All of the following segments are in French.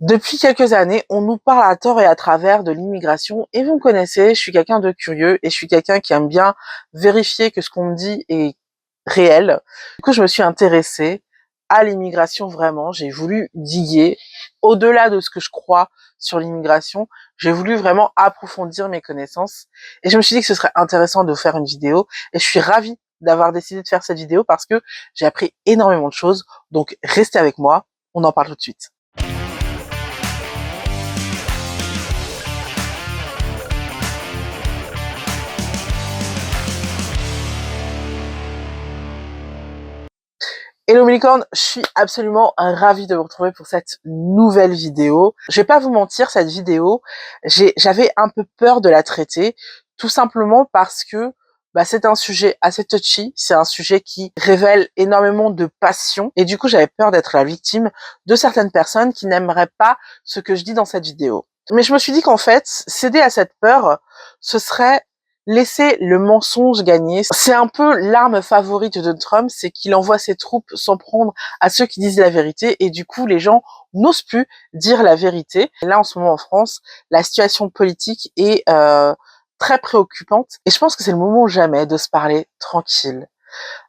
Depuis quelques années, on nous parle à tort et à travers de l'immigration et vous me connaissez, je suis quelqu'un de curieux et je suis quelqu'un qui aime bien vérifier que ce qu'on me dit est réel. Du coup, je me suis intéressée à l'immigration vraiment. J'ai voulu diguer au-delà de ce que je crois sur l'immigration. J'ai voulu vraiment approfondir mes connaissances et je me suis dit que ce serait intéressant de faire une vidéo et je suis ravie d'avoir décidé de faire cette vidéo parce que j'ai appris énormément de choses. Donc, restez avec moi, on en parle tout de suite. Hello mes licornes, je suis absolument ravie de vous retrouver pour cette nouvelle vidéo. Je vais pas vous mentir, cette vidéo, j'avais un peu peur de la traiter, tout simplement parce que c'est un sujet assez touchy, c'est un sujet qui révèle énormément de passion, et du coup j'avais peur d'être la victime de certaines personnes qui n'aimeraient pas ce que je dis dans cette vidéo. Mais je me suis dit qu'en fait, céder à cette peur, ce serait laisser le mensonge gagner. C'est un peu l'arme favorite de Trump, c'est qu'il envoie ses troupes s'en prendre à ceux qui disent la vérité et du coup les gens n'osent plus dire la vérité. Et là en ce moment en France, la situation politique est très préoccupante et je pense que c'est le moment ou jamais de se parler tranquille,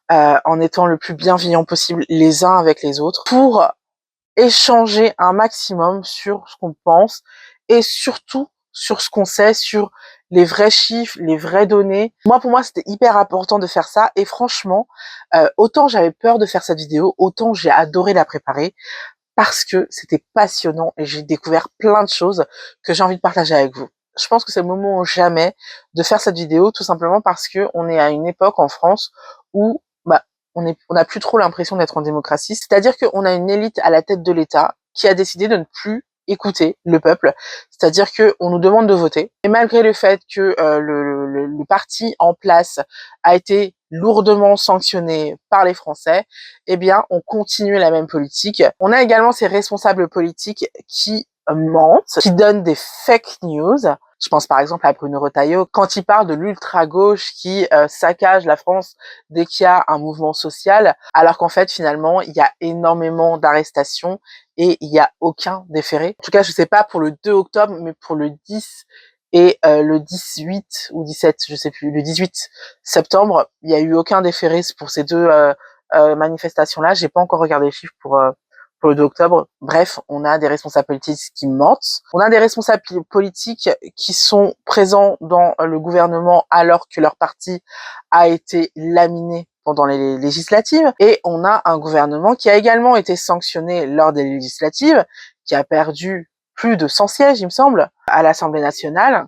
en étant le plus bienveillant possible les uns avec les autres pour échanger un maximum sur ce qu'on pense et surtout sur ce qu'on sait, sur les vrais chiffres, les vraies données. Moi, pour moi, c'était hyper important de faire ça et franchement, autant j'avais peur de faire cette vidéo, autant j'ai adoré la préparer parce que c'était passionnant et j'ai découvert plein de choses que j'ai envie de partager avec vous. Je pense que c'est le moment ou jamais de faire cette vidéo, tout simplement parce que on est à une époque en France où on n'a plus trop l'impression d'être en démocratie. C'est-à-dire qu'on a une élite à la tête de l'État qui a décidé de ne plus écouter le peuple. C'est-à-dire qu'on nous demande de voter. Et malgré le fait que le parti en place a été lourdement sanctionné par les Français, eh bien, on continue la même politique. On a également ces responsables politiques qui mentent, qui donnent des fake news. Je pense par exemple à Bruno Retailleau, quand il parle de l'ultra-gauche qui saccage la France dès qu'il y a un mouvement social, alors qu'en fait, finalement, il y a énormément d'arrestations et il n'y a aucun déféré. En tout cas, je sais pas pour le 2 octobre, mais pour le 10 et le 18 ou 17, je sais plus, le 18 septembre, il n'y a eu aucun déféré pour ces deux manifestations-là. J'ai pas encore regardé les chiffres pour le 2 octobre. Bref, on a des responsables politiques qui mentent. On a des responsables politiques qui sont présents dans le gouvernement alors que leur parti a été laminé pendant les législatives. Et on a un gouvernement qui a également été sanctionné lors des législatives, qui a perdu plus de 100 sièges, il me semble, à l'Assemblée nationale,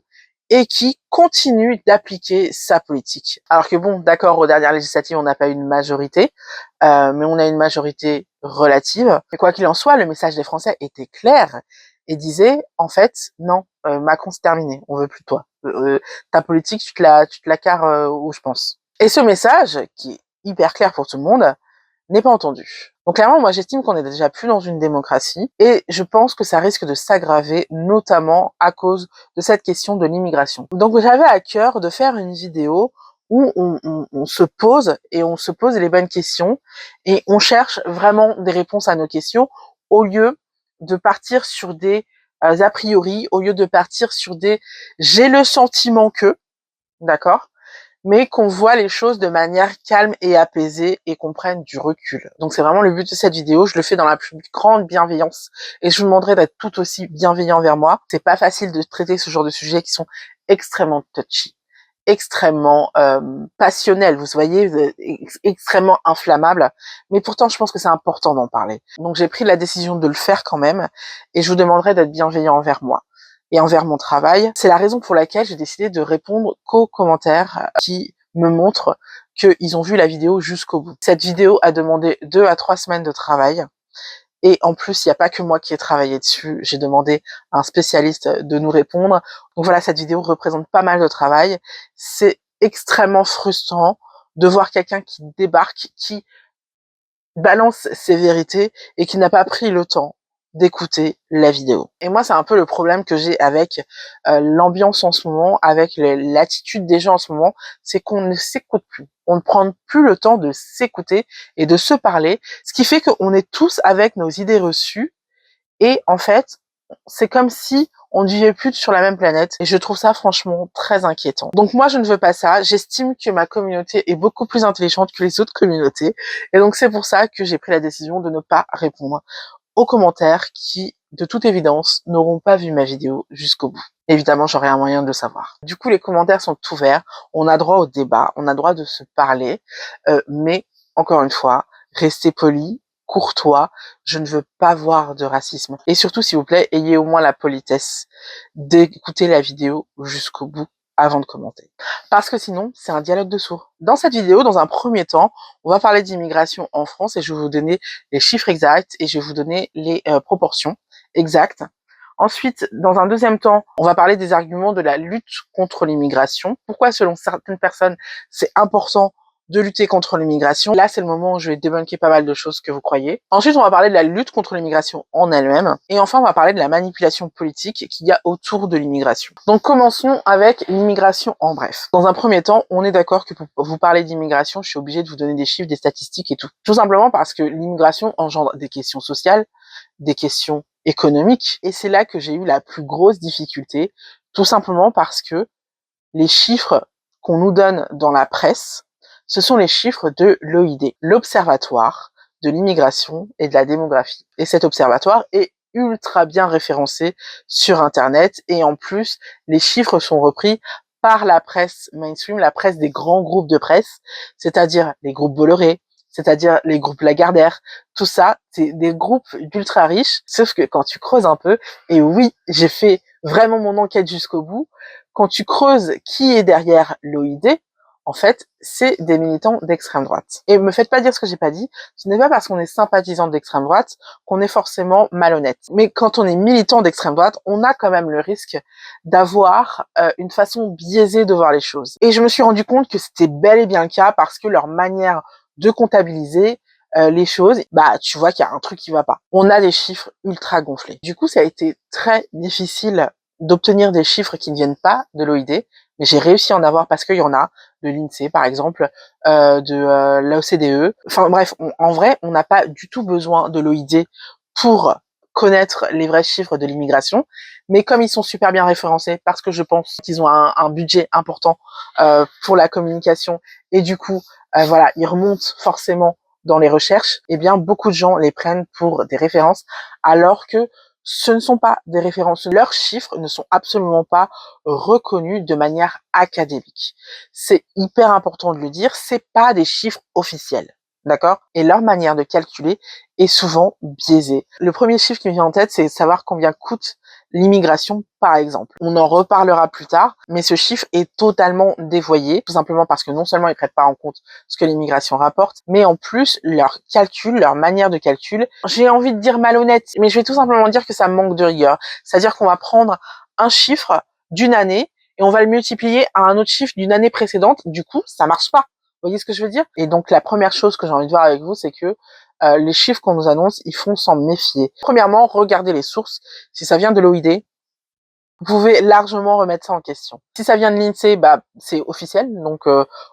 et qui continue d'appliquer sa politique. Alors que bon, d'accord, aux dernières législatives, on n'a pas eu une majorité, mais on a une majorité relative. Et quoi qu'il en soit, le message des Français était clair et disait, en fait, non, Macron, c'est terminé, on veut plus de toi. Ta politique, tu te la carres où je pense. Et ce message, qui est hyper clair pour tout le monde, n'est pas entendu. Donc clairement, moi j'estime qu'on est déjà plus dans une démocratie et je pense que ça risque de s'aggraver, notamment à cause de cette question de l'immigration. Donc j'avais à cœur de faire une vidéo où on se pose et on se pose les bonnes questions et on cherche vraiment des réponses à nos questions au lieu de partir sur des a priori, au lieu de partir sur des j'ai le sentiment que, d'accord, mais qu'on voit les choses de manière calme et apaisée et qu'on prenne du recul. Donc c'est vraiment le but de cette vidéo, je le fais dans la plus grande bienveillance et je vous demanderai d'être tout aussi bienveillant vers moi. C'est pas facile de traiter ce genre de sujets qui sont extrêmement touchy, extrêmement passionnels, vous voyez, extrêmement inflammables, mais pourtant je pense que c'est important d'en parler. Donc j'ai pris la décision de le faire quand même et je vous demanderai d'être bienveillant envers moi et envers mon travail. C'est la raison pour laquelle j'ai décidé de répondre qu'aux commentaires qui me montrent qu'ils ont vu la vidéo jusqu'au bout. Cette vidéo a demandé 2 à 3 semaines de travail. Et en plus, il n'y a pas que moi qui ai travaillé dessus. J'ai demandé à un spécialiste de nous répondre. Donc voilà, cette vidéo représente pas mal de travail. C'est extrêmement frustrant de voir quelqu'un qui débarque, qui balance ses vérités et qui n'a pas pris le temps d'écouter la vidéo. Et moi, c'est un peu le problème que j'ai avec l'ambiance en ce moment, avec l'attitude des gens en ce moment, c'est qu'on ne s'écoute plus. On ne prend plus le temps de s'écouter et de se parler, ce qui fait qu'on est tous avec nos idées reçues et en fait, c'est comme si on ne vivait plus sur la même planète et je trouve ça franchement très inquiétant. Donc moi je ne veux pas ça, j'estime que ma communauté est beaucoup plus intelligente que les autres communautés et donc c'est pour ça que j'ai pris la décision de ne pas répondre aux commentaires qui, de toute évidence, n'auront pas vu ma vidéo jusqu'au bout. Évidemment, j'aurai un moyen de le savoir. Du coup, les commentaires sont ouverts, on a droit au débat, on a droit de se parler, mais encore une fois, restez poli, courtois, je ne veux pas voir de racisme. Et surtout, s'il vous plaît, ayez au moins la politesse d'écouter la vidéo jusqu'au bout avant de commenter. Parce que sinon, c'est un dialogue de sourds. Dans cette vidéo, dans un premier temps, on va parler d'immigration en France et je vais vous donner les chiffres exacts et je vais vous donner les proportions exactes. Ensuite, dans un deuxième temps, on va parler des arguments de la lutte contre l'immigration. Pourquoi, selon certaines personnes, c'est important de lutter contre l'immigration. Là, c'est le moment où je vais débunker pas mal de choses que vous croyez. Ensuite, on va parler de la lutte contre l'immigration en elle-même. Et enfin, on va parler de la manipulation politique qu'il y a autour de l'immigration. Donc, commençons avec l'immigration en bref. Dans un premier temps, on est d'accord que pour vous parler d'immigration, je suis obligée de vous donner des chiffres, des statistiques et tout. Tout simplement parce que l'immigration engendre des questions sociales, des questions économiques. Et c'est là que j'ai eu la plus grosse difficulté, tout simplement parce que les chiffres qu'on nous donne dans la presse, ce sont les chiffres de l'OID, l'Observatoire de l'immigration et de la démographie. Et cet observatoire est ultra bien référencé sur Internet et en plus, les chiffres sont repris par la presse mainstream, la presse des grands groupes de presse, c'est-à-dire les groupes Bolloré, c'est-à-dire les groupes Lagardère, tout ça, c'est des groupes d'ultra riches, sauf que quand tu creuses un peu, et oui, j'ai fait vraiment mon enquête jusqu'au bout, quand tu creuses qui est derrière l'OID, en fait, c'est des militants d'extrême droite. Et me faites pas dire ce que j'ai pas dit, ce n'est pas parce qu'on est sympathisant d'extrême droite qu'on est forcément malhonnête. Mais quand on est militant d'extrême droite, on a quand même le risque d'avoir une façon biaisée de voir les choses. Et je me suis rendu compte que c'était bel et bien le cas parce que leur manière de comptabiliser les choses, bah tu vois qu'il y a un truc qui va pas. On a des chiffres ultra gonflés. Du coup, ça a été très difficile d'obtenir des chiffres qui ne viennent pas de l'OID, mais j'ai réussi à en avoir parce qu'il y en a, de l'INSEE par exemple, de l'OCDE. Enfin bref, en vrai, on n'a pas du tout besoin de l'OID pour connaître les vrais chiffres de l'immigration, mais comme ils sont super bien référencés, parce que je pense qu'ils ont un budget important pour la communication, et du coup, voilà, ils remontent forcément dans les recherches, eh bien beaucoup de gens les prennent pour des références, alors que ce ne sont pas des références. Leurs chiffres ne sont absolument pas reconnus de manière académique. C'est hyper important de le dire, c'est pas des chiffres officiels. D'accord? Et leur manière de calculer est souvent biaisée. Le premier chiffre qui me vient en tête, c'est savoir combien coûte l'immigration, par exemple. On en reparlera plus tard, mais ce chiffre est totalement dévoyé, tout simplement parce que non seulement ils ne prennent pas en compte ce que l'immigration rapporte, mais en plus, leur calcul, leur manière de calcul, j'ai envie de dire malhonnête, mais je vais tout simplement dire que ça manque de rigueur. C'est-à-dire qu'on va prendre un chiffre d'une année et on va le multiplier à un autre chiffre d'une année précédente. Du coup, ça marche pas. Vous voyez ce que je veux dire? Et donc, la première chose que j'ai envie de voir avec vous, c'est que les chiffres qu'on nous annonce, ils font s'en méfier. Premièrement, regardez les sources. Si ça vient de l'OID, vous pouvez largement remettre ça en question. Si ça vient de l'INSEE, bah c'est officiel, donc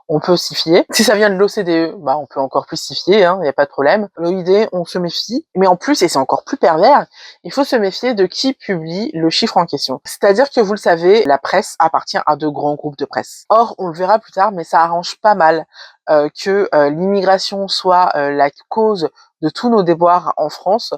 on peut s'y fier. Si ça vient de l'OCDE, bah on peut encore plus s'y fier, il n'y a pas de problème. L'OID, on se méfie, mais en plus, et c'est encore plus pervers, il faut se méfier de qui publie le chiffre en question. C'est-à-dire que vous le savez, la presse appartient à de grands groupes de presse. Or, on le verra plus tard, mais ça arrange pas mal que l'immigration soit la cause de tous nos déboires en France,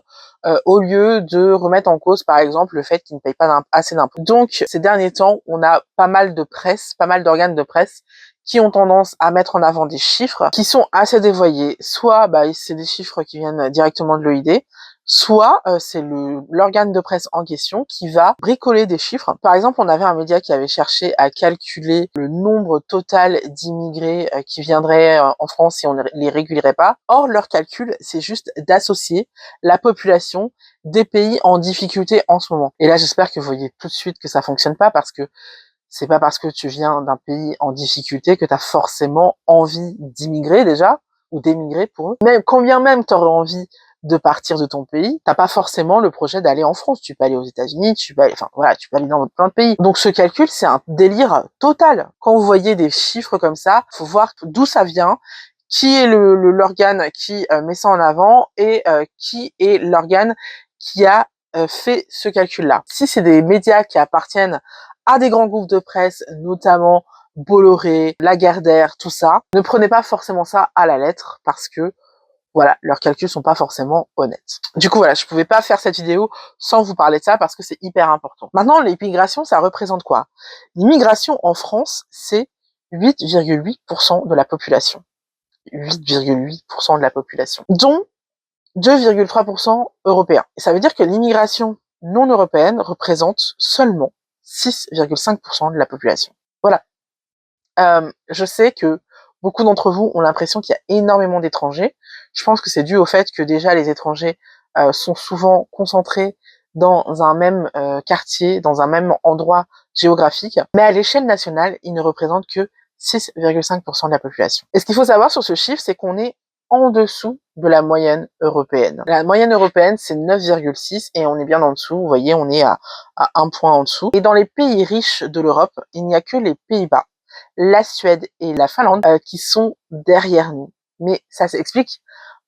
au lieu de remettre en cause, par exemple, le fait qu'ils ne payent pas assez d'impôts. Donc, ces derniers temps, on a pas mal de presse, pas mal d'organes de presse qui ont tendance à mettre en avant des chiffres qui sont assez dévoyés. Soit c'est des chiffres qui viennent directement de l'OID, soit c'est l'organe de presse en question qui va bricoler des chiffres. Par exemple, on avait un média qui avait cherché à calculer le nombre total d'immigrés qui viendraient en France si on les régulerait pas. Or, leur calcul, c'est juste d'associer la population des pays en difficulté en ce moment. Et là, j'espère que vous voyez tout de suite que ça fonctionne pas parce que c'est pas parce que tu viens d'un pays en difficulté que tu as forcément envie d'immigrer déjà, ou d'émigrer pour eux. Même, quand bien même tu aurais envie de partir de ton pays, t'as pas forcément le projet d'aller en France. Tu peux aller aux États-Unis, tu peux aller dans plein de pays. Donc ce calcul, c'est un délire total. Quand vous voyez des chiffres comme ça, faut voir d'où ça vient, qui est l'organe qui met ça en avant et qui est l'organe qui a fait ce calcul-là. Si c'est des médias qui appartiennent à des grands groupes de presse, notamment Bolloré, Lagardère, tout ça, ne prenez pas forcément ça à la lettre parce que voilà, leurs calculs sont pas forcément honnêtes. Du coup, voilà, je pouvais pas faire cette vidéo sans vous parler de ça parce que c'est hyper important. Maintenant, l'immigration, ça représente quoi? L'immigration en France, c'est 8,8% de la population. 8,8% de la population, dont 2,3% européens. Et ça veut dire que l'immigration non européenne représente seulement 6,5% de la population. Voilà. Je sais que beaucoup d'entre vous ont l'impression qu'il y a énormément d'étrangers. Je pense que c'est dû au fait que déjà les étrangers sont souvent concentrés dans un même quartier, dans un même endroit géographique. Mais à l'échelle nationale, ils ne représentent que 6,5% de la population. Et ce qu'il faut savoir sur ce chiffre, c'est qu'on est en dessous de la moyenne européenne. La moyenne européenne, c'est 9,6 et on est bien en dessous. Vous voyez, on est à un point en dessous. Et dans les pays riches de l'Europe, il n'y a que les Pays-Bas, la Suède et la Finlande qui sont derrière nous. Mais ça s'explique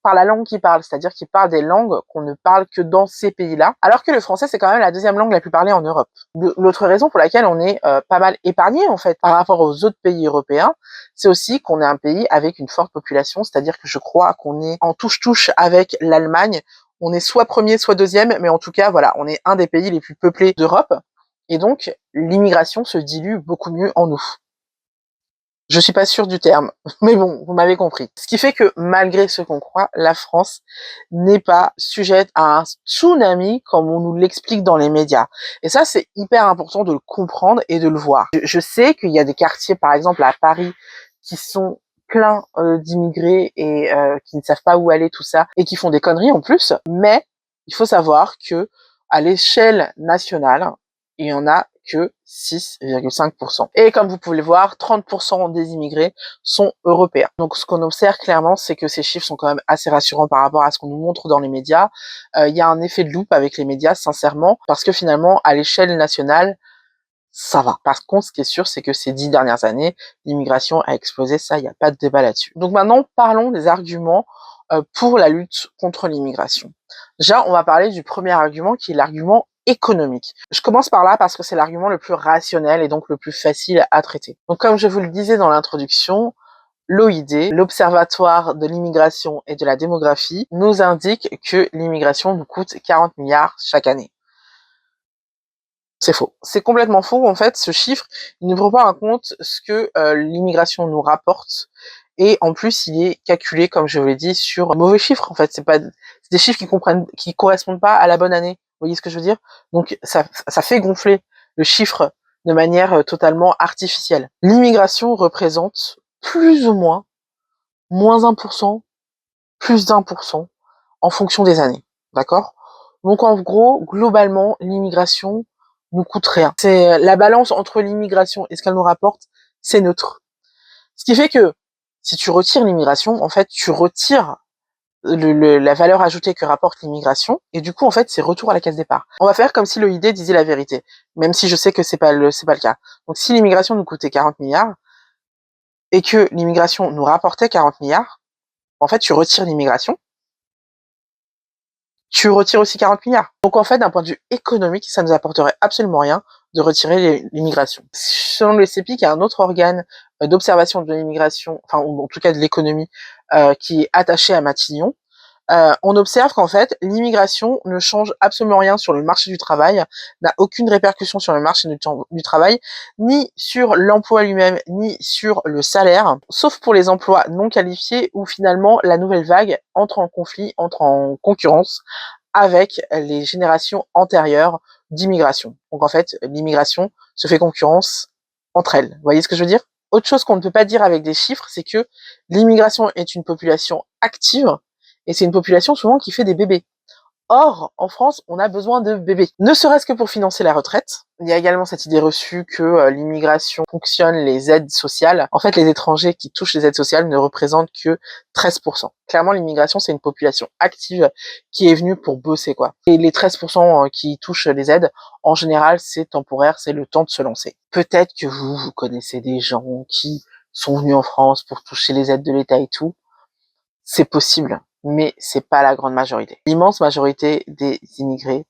par la langue qu'ils parlent, c'est-à-dire qu'ils parlent des langues qu'on ne parle que dans ces pays-là, alors que le français, c'est quand même la deuxième langue la plus parlée en Europe. L'autre raison pour laquelle on est pas mal épargné, en fait, par rapport aux autres pays européens, c'est aussi qu'on est un pays avec une forte population, c'est-à-dire que je crois qu'on est en touche-touche avec l'Allemagne. On est soit premier, soit deuxième, mais en tout cas, voilà, on est un des pays les plus peuplés d'Europe, et donc l'immigration se dilue beaucoup mieux en nous. Je suis pas sûre du terme, mais bon, vous m'avez compris. Ce qui fait que, malgré ce qu'on croit, la France n'est pas sujette à un tsunami comme on nous l'explique dans les médias. Et ça, c'est hyper important de le comprendre et de le voir. Je sais qu'il y a des quartiers, par exemple à Paris, qui sont pleins d'immigrés et qui ne savent pas où aller, tout ça, et qui font des conneries en plus, mais il faut savoir que à l'échelle nationale, il y en a que 6,5%. Et comme vous pouvez le voir, 30% des immigrés sont européens. Donc ce qu'on observe clairement, c'est que ces chiffres sont quand même assez rassurants par rapport à ce qu'on nous montre dans les médias. Il y a un effet de loupe avec les médias, sincèrement, parce que finalement, à l'échelle nationale, ça va. Par contre, ce qui est sûr, c'est que ces 10 dernières années, l'immigration a explosé, ça, il n'y a pas de débat là-dessus. Donc maintenant, parlons des arguments pour la lutte contre l'immigration. Déjà, on va parler du premier argument qui est l'argument économique. Je commence par là parce que c'est l'argument le plus rationnel et donc le plus facile à traiter. Donc comme je vous le disais dans l'introduction, l'OID, l'Observatoire de l'immigration et de la démographie, nous indique que l'immigration nous coûte 40 milliards chaque année. C'est faux. C'est complètement faux. En fait, ce chiffre, il ne prend pas en compte ce que l'immigration nous rapporte. Et en plus, il est calculé, comme je vous l'ai dit, sur un mauvais chiffre. En fait, c'est des chiffres qui correspondent pas à la bonne année. Vous voyez ce que je veux dire? Donc, ça fait gonfler le chiffre de manière totalement artificielle. L'immigration représente plus ou moins 1%, plus d'1% en fonction des années. D'accord? Donc, en gros, globalement, l'immigration nous coûte rien. C'est la balance entre l'immigration et ce qu'elle nous rapporte, c'est neutre. Ce qui fait que si tu retires l'immigration, en fait, tu retires la valeur ajoutée que rapporte l'immigration, et du coup, en fait, c'est retour à la case départ. On va faire comme si l'OID disait la vérité, même si je sais que c'est pas le cas. Donc, si l'immigration nous coûtait 40 milliards, et que l'immigration nous rapportait 40 milliards, en fait, tu retires l'immigration, tu retires aussi 40 milliards. Donc en fait, d'un point de vue économique, ça nous apporterait absolument rien de retirer l'immigration. Selon le CEPI, qui est un autre organe d'observation de l'immigration, enfin ou en tout cas de l'économie, qui est attaché à Matignon, on observe qu'en fait, l'immigration ne change absolument rien sur le marché du travail, n'a aucune répercussion sur le marché du travail, ni sur l'emploi lui-même, ni sur le salaire, sauf pour les emplois non qualifiés où finalement la nouvelle vague entre en conflit, entre en concurrence avec les générations antérieures d'immigration. Donc en fait, l'immigration se fait concurrence entre elles. Vous voyez ce que je veux dire? Autre chose qu'on ne peut pas dire avec des chiffres, c'est que l'immigration est une population active, et c'est une population souvent qui fait des bébés. Or, en France, on a besoin de bébés. Ne serait-ce que pour financer la retraite. Il y a également cette idée reçue que l'immigration fonctionne les aides sociales. En fait, les étrangers qui touchent les aides sociales ne représentent que 13%. Clairement, l'immigration, c'est une population active qui est venue pour bosser, quoi. Et les 13% qui touchent les aides, en général, c'est temporaire, c'est le temps de se lancer. Peut-être que vous connaissez des gens qui sont venus en France pour toucher les aides de l'État et tout. C'est possible, mais c'est pas la grande majorité. L'immense majorité des immigrés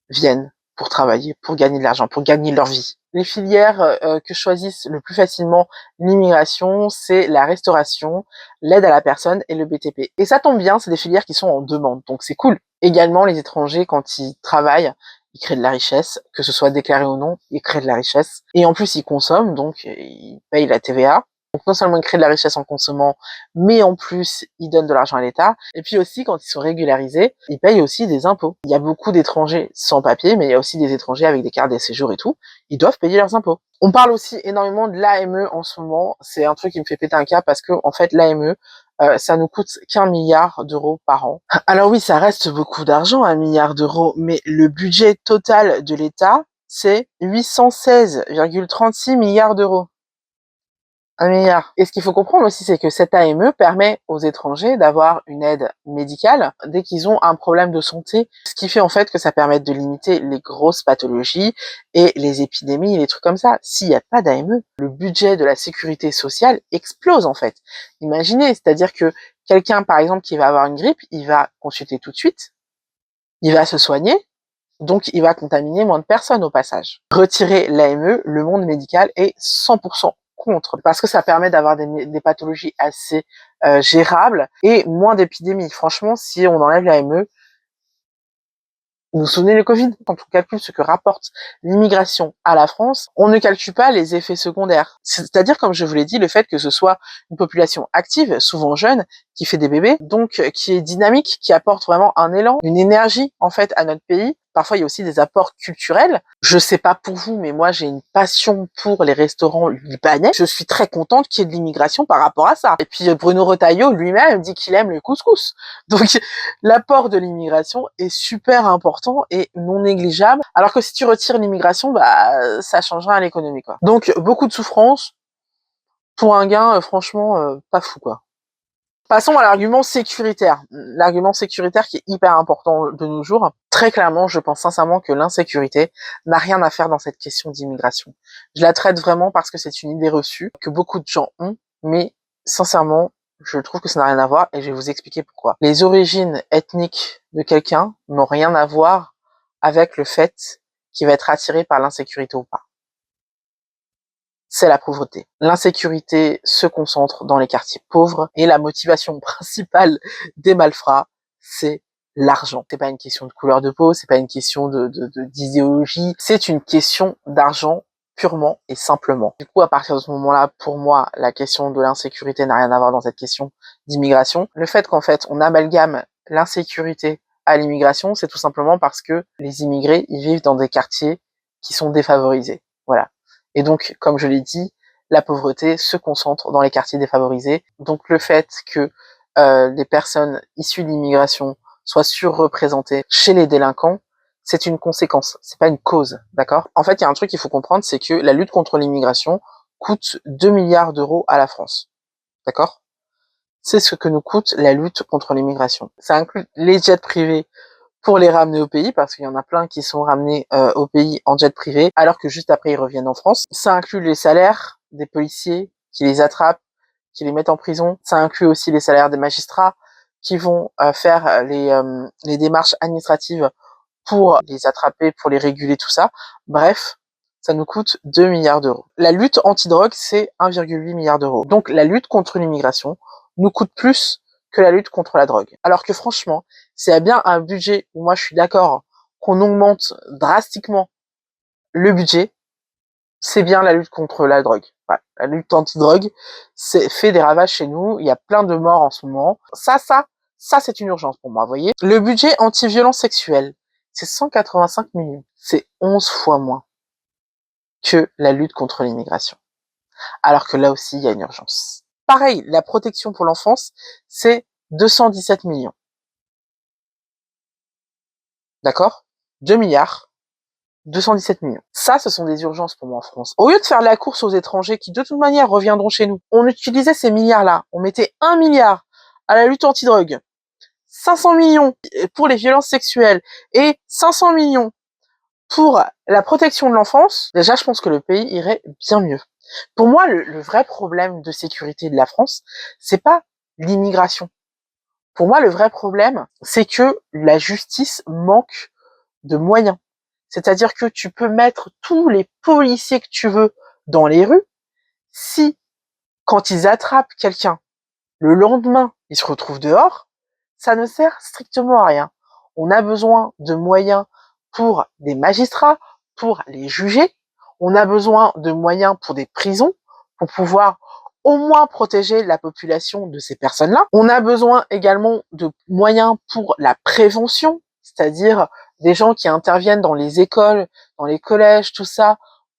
viennent pour travailler, pour gagner de l'argent, pour gagner leur vie. Les filières que choisissent le plus facilement l'immigration, c'est la restauration, l'aide à la personne et le BTP. Et ça tombe bien, c'est des filières qui sont en demande, donc c'est cool. Également, les étrangers, quand ils travaillent, ils créent de la richesse, que ce soit déclaré ou non, ils créent de la richesse. Et en plus, ils consomment, donc ils payent la TVA. Donc non seulement ils créent de la richesse en consommant, mais en plus ils donnent de l'argent à l'État. Et puis aussi quand ils sont régularisés, ils payent aussi des impôts. Il y a beaucoup d'étrangers sans papier, mais il y a aussi des étrangers avec des cartes de séjour et tout. Ils doivent payer leurs impôts. On parle aussi énormément de l'AME en ce moment. C'est un truc qui me fait péter un câble parce que en fait l'AME, ça nous coûte qu'1 milliard d'euros par an. Alors oui, ça reste beaucoup d'argent, 1 milliard d'euros, mais le budget total de l'État, c'est 816,36 milliards d'euros. 1 milliard. Et ce qu'il faut comprendre aussi, c'est que cette AME permet aux étrangers d'avoir une aide médicale dès qu'ils ont un problème de santé, ce qui fait en fait que ça permet de limiter les grosses pathologies et les épidémies, les trucs comme ça. S'il n'y a pas d'AME, le budget de la sécurité sociale explose en fait. Imaginez, c'est-à-dire que quelqu'un par exemple qui va avoir une grippe, il va consulter tout de suite, il va se soigner, donc il va contaminer moins de personnes au passage. Retirer l'AME, le monde médical est 100% contre, parce que ça permet d'avoir des pathologies assez gérables et moins d'épidémies. Franchement, si on enlève l'AME, vous vous souvenez le Covid? Quand on calcule ce que rapporte l'immigration à la France, on ne calcule pas les effets secondaires. C'est-à-dire, comme je vous l'ai dit, le fait que ce soit une population active, souvent jeune, qui fait des bébés, donc qui est dynamique, qui apporte vraiment un élan, une énergie en fait à notre pays. Parfois, il y a aussi des apports culturels. Je sais pas pour vous, mais moi, j'ai une passion pour les restaurants libanais. Je suis très contente qu'il y ait de l'immigration par rapport à ça. Et puis, Bruno Retailleau lui-même dit qu'il aime le couscous. Donc, l'apport de l'immigration est super important et non négligeable. Alors que si tu retires l'immigration, bah, ça changera à l'économie, quoi. Donc, beaucoup de souffrance pour un gain, franchement, pas fou, quoi. Passons à l'argument sécuritaire. L'argument sécuritaire qui est hyper important de nos jours. Très clairement, je pense sincèrement que l'insécurité n'a rien à faire dans cette question d'immigration. Je la traite vraiment parce que c'est une idée reçue que beaucoup de gens ont, mais sincèrement, je trouve que ça n'a rien à voir et je vais vous expliquer pourquoi. Les origines ethniques de quelqu'un n'ont rien à voir avec le fait qu'il va être attiré par l'insécurité ou pas. C'est la pauvreté. L'insécurité se concentre dans les quartiers pauvres et la motivation principale des malfrats, c'est l'argent. C'est pas une question de couleur de peau, c'est pas une question d'idéologie, c'est une question d'argent purement et simplement. Du coup, à partir de ce moment-là, pour moi, la question de l'insécurité n'a rien à voir dans cette question d'immigration. Le fait qu'en fait, on amalgame l'insécurité à l'immigration, c'est tout simplement parce que les immigrés, ils vivent dans des quartiers qui sont défavorisés. Voilà. Et donc, comme je l'ai dit, la pauvreté se concentre dans les quartiers défavorisés. Donc le fait que les personnes issues d'immigration soient surreprésentées chez les délinquants, c'est une conséquence, c'est pas une cause, d'accord? En fait, il y a un truc qu'il faut comprendre, c'est que la lutte contre l'immigration coûte 2 milliards d'euros à la France, d'accord? C'est ce que nous coûte la lutte contre l'immigration. Ça inclut les jets privés pour les ramener au pays, parce qu'il y en a plein qui sont ramenés au pays en jet privé, alors que juste après ils reviennent en France. Ça inclut les salaires des policiers qui les attrapent, qui les mettent en prison. Ça inclut aussi les salaires des magistrats qui vont faire les démarches administratives pour les attraper, pour les réguler, tout ça. Bref, ça nous coûte 2 milliards d'euros. La lutte anti-drogue, c'est 1,8 milliard d'euros. Donc la lutte contre l'immigration nous coûte plus que la lutte contre la drogue. Alors que franchement, c'est bien un budget où moi je suis d'accord qu'on augmente drastiquement le budget, c'est bien la lutte contre la drogue. Ouais, la lutte anti-drogue fait des ravages chez nous, il y a plein de morts en ce moment. Ça c'est une urgence pour moi, vous voyez. Le budget anti-violence sexuelle, c'est 185 millions. C'est 11 fois moins que la lutte contre l'immigration. Alors que là aussi, il y a une urgence. Pareil, la protection pour l'enfance, c'est 217 millions. D'accord? 2 milliards, 217 millions. Ça, ce sont des urgences pour moi en France. Au lieu de faire la course aux étrangers qui, de toute manière, reviendront chez nous, on utilisait ces milliards-là. On mettait 1 milliard à la lutte anti-drogue, 500 millions pour les violences sexuelles et 500 millions pour la protection de l'enfance. Déjà, je pense que le pays irait bien mieux. Pour moi, le vrai problème de sécurité de la France, c'est pas l'immigration. Pour moi, le vrai problème, c'est que la justice manque de moyens. C'est-à-dire que tu peux mettre tous les policiers que tu veux dans les rues, si, quand ils attrapent quelqu'un, le lendemain, ils se retrouvent dehors, ça ne sert strictement à rien. On a besoin de moyens pour des magistrats, pour les juger. On a besoin de moyens pour des prisons, pour pouvoir au moins protéger la population de ces personnes-là. On a besoin également de moyens pour la prévention, c'est-à-dire des gens qui interviennent dans les écoles, dans les collèges, tout ça,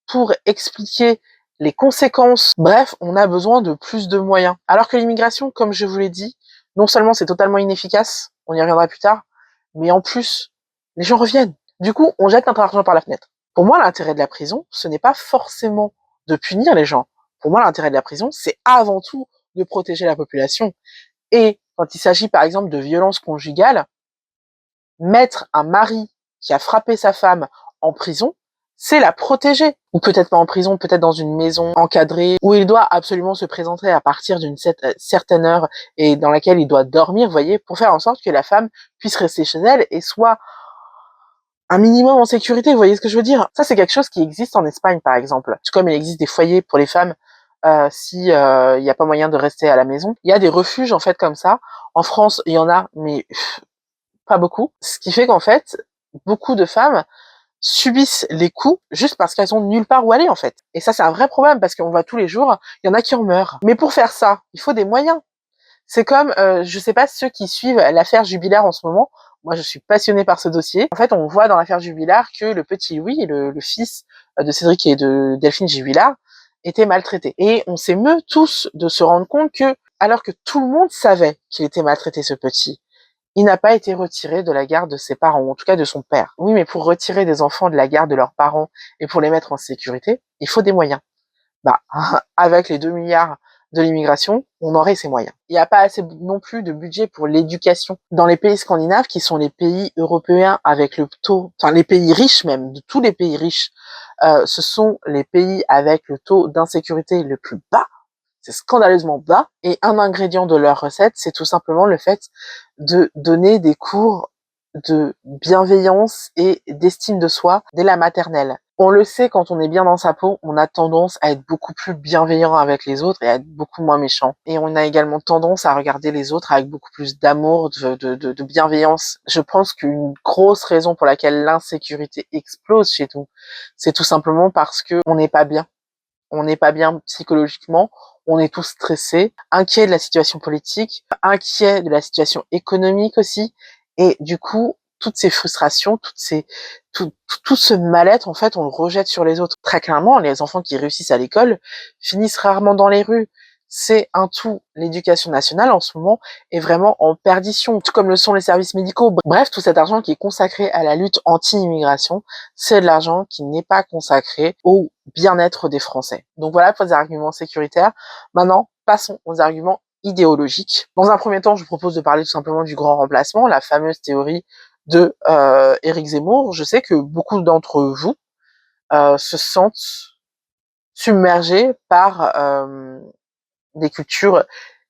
pour expliquer les conséquences. Bref, on a besoin de plus de moyens. Alors que l'immigration, comme je vous l'ai dit, non seulement c'est totalement inefficace, on y reviendra plus tard, mais en plus, les gens reviennent. Du coup, on jette notre argent par la fenêtre. Pour moi, l'intérêt de la prison, ce n'est pas forcément de punir les gens. Pour moi, l'intérêt de la prison, c'est avant tout de protéger la population. Et quand il s'agit, par exemple, de violences conjugales, mettre un mari qui a frappé sa femme en prison, c'est la protéger. Ou peut-être pas en prison, peut-être dans une maison encadrée, où il doit absolument se présenter à partir d'une certaine heure et dans laquelle il doit dormir, vous voyez, pour faire en sorte que la femme puisse rester chez elle et soit un minimum en sécurité, vous voyez ce que je veux dire? Ça, c'est quelque chose qui existe en Espagne, par exemple. Tout comme il existe des foyers pour les femmes, si il n'y a pas moyen de rester à la maison. Il y a des refuges, en fait, comme ça. En France, il y en a, mais pas beaucoup. Ce qui fait qu'en fait, beaucoup de femmes subissent les coups juste parce qu'elles ont nulle part où aller, en fait. Et ça, c'est un vrai problème parce qu'on voit tous les jours, il y en a qui en meurent. Mais pour faire ça, il faut des moyens. C'est comme, je sais pas ceux qui suivent l'affaire Jubilaire en ce moment. Moi, je suis passionnée par ce dossier. En fait, on voit dans l'affaire Jubilaire que le petit Louis, le fils de Cédric et de Delphine Jubilard, était maltraité. Et on s'émeut tous de se rendre compte que, alors que tout le monde savait qu'il était maltraité, ce petit, il n'a pas été retiré de la garde de ses parents, ou en tout cas de son père. Oui, mais pour retirer des enfants de la garde de leurs parents et pour les mettre en sécurité, il faut des moyens. Bah, avec les 2 milliards de l'immigration, on aurait ces moyens. Il n'y a pas assez non plus de budget pour l'éducation. Dans les pays scandinaves, qui sont les pays européens avec le taux, enfin les pays riches même, de tous les pays riches, ce sont les pays avec le taux d'insécurité le plus bas. C'est scandaleusement bas. Et un ingrédient de leur recette, c'est tout simplement le fait de donner des cours de bienveillance et d'estime de soi dès la maternelle. On le sait, quand on est bien dans sa peau, on a tendance à être beaucoup plus bienveillant avec les autres et à être beaucoup moins méchant. Et on a également tendance à regarder les autres avec beaucoup plus d'amour, de bienveillance. Je pense qu'une grosse raison pour laquelle l'insécurité explose chez nous, c'est tout simplement parce que on n'est pas bien. On n'est pas bien psychologiquement, on est tous stressés, inquiets de la situation politique, inquiets de la situation économique aussi, et du coup, toutes ces frustrations, tout ce mal-être, en fait, on le rejette sur les autres. Très clairement, les enfants qui réussissent à l'école finissent rarement dans les rues. C'est un tout. L'éducation nationale, en ce moment, est vraiment en perdition, tout comme le sont les services médicaux. Bref, tout cet argent qui est consacré à la lutte anti-immigration, c'est de l'argent qui n'est pas consacré au bien-être des Français. Donc voilà pour les arguments sécuritaires. Maintenant, passons aux arguments idéologiques. Dans un premier temps, je vous propose de parler tout simplement du grand remplacement, la fameuse théorie de Éric Zemmour. Je sais que beaucoup d'entre vous se sentent submergés par des cultures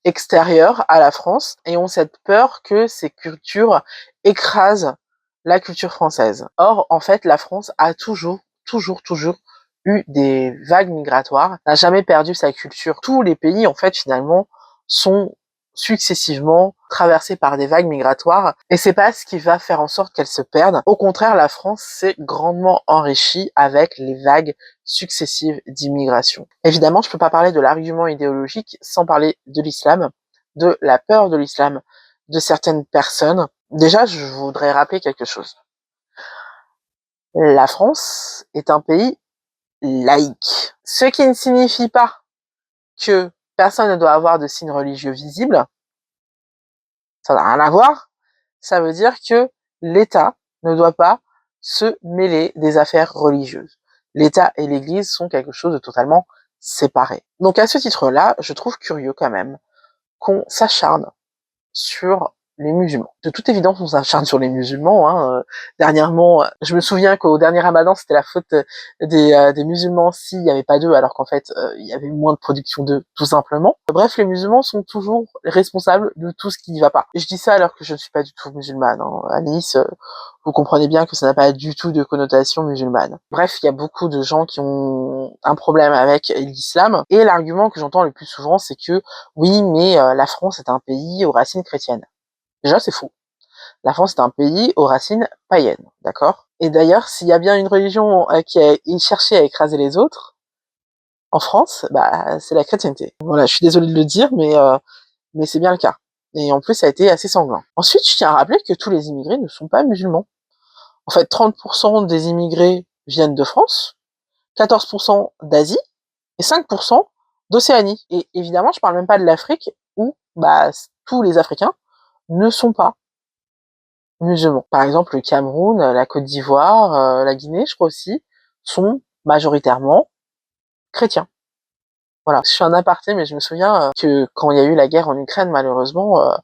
extérieures à la France et ont cette peur que ces cultures écrasent la culture française. Or, en fait, la France a toujours eu des vagues migratoires, n'a jamais perdu sa culture. Tous les pays, en fait, finalement, sont successivement traversés par des vagues migratoires et c'est pas ce qui va faire en sorte qu'elles se perdent. Au contraire, la France s'est grandement enrichie avec les vagues successives d'immigration. Évidemment, je peux pas parler de l'argument idéologique sans parler de l'islam, de la peur de l'islam de certaines personnes. Déjà, je voudrais rappeler quelque chose. La France est un pays laïque. Ce qui ne signifie pas que personne ne doit avoir de signes religieux visibles. Ça n'a rien à voir. Ça veut dire que l'État ne doit pas se mêler des affaires religieuses. L'État et l'Église sont quelque chose de totalement séparé. Donc à ce titre-là, je trouve curieux quand même qu'on s'acharne sur les musulmans. De toute évidence, on s'acharne sur les musulmans. Hein. Dernièrement, je me souviens qu'au dernier Ramadan, c'était la faute des musulmans s'il n'y avait pas d'œufs, alors qu'en fait, il y avait moins de production d'œufs, tout simplement. Bref, les musulmans sont toujours responsables de tout ce qui n'y va pas. Et je dis ça alors que je ne suis pas du tout musulmane. Hein. À Nice, vous comprenez bien que ça n'a pas du tout de connotation musulmane. Bref, il y a beaucoup de gens qui ont un problème avec l'islam. Et l'argument que j'entends le plus souvent, c'est que oui, mais la France est un pays aux racines chrétiennes. Déjà, c'est faux. La France est un pays aux racines païennes, d'accord? Et d'ailleurs, s'il y a bien une religion qui a cherché à écraser les autres, en France, bah, c'est la chrétienté. Voilà, je suis désolée de le dire, mais c'est bien le cas. Et en plus, ça a été assez sanglant. Ensuite, je tiens à rappeler que tous les immigrés ne sont pas musulmans. En fait, 30% des immigrés viennent de France, 14% d'Asie et 5% d'Océanie. Et évidemment, je parle même pas de l'Afrique où, bah, tous les Africains ne sont pas musulmans. Par exemple, le Cameroun, la Côte d'Ivoire, la Guinée, je crois aussi, sont majoritairement chrétiens. Voilà. Je fais un aparté, mais je me souviens que quand il y a eu la guerre en Ukraine, malheureusement,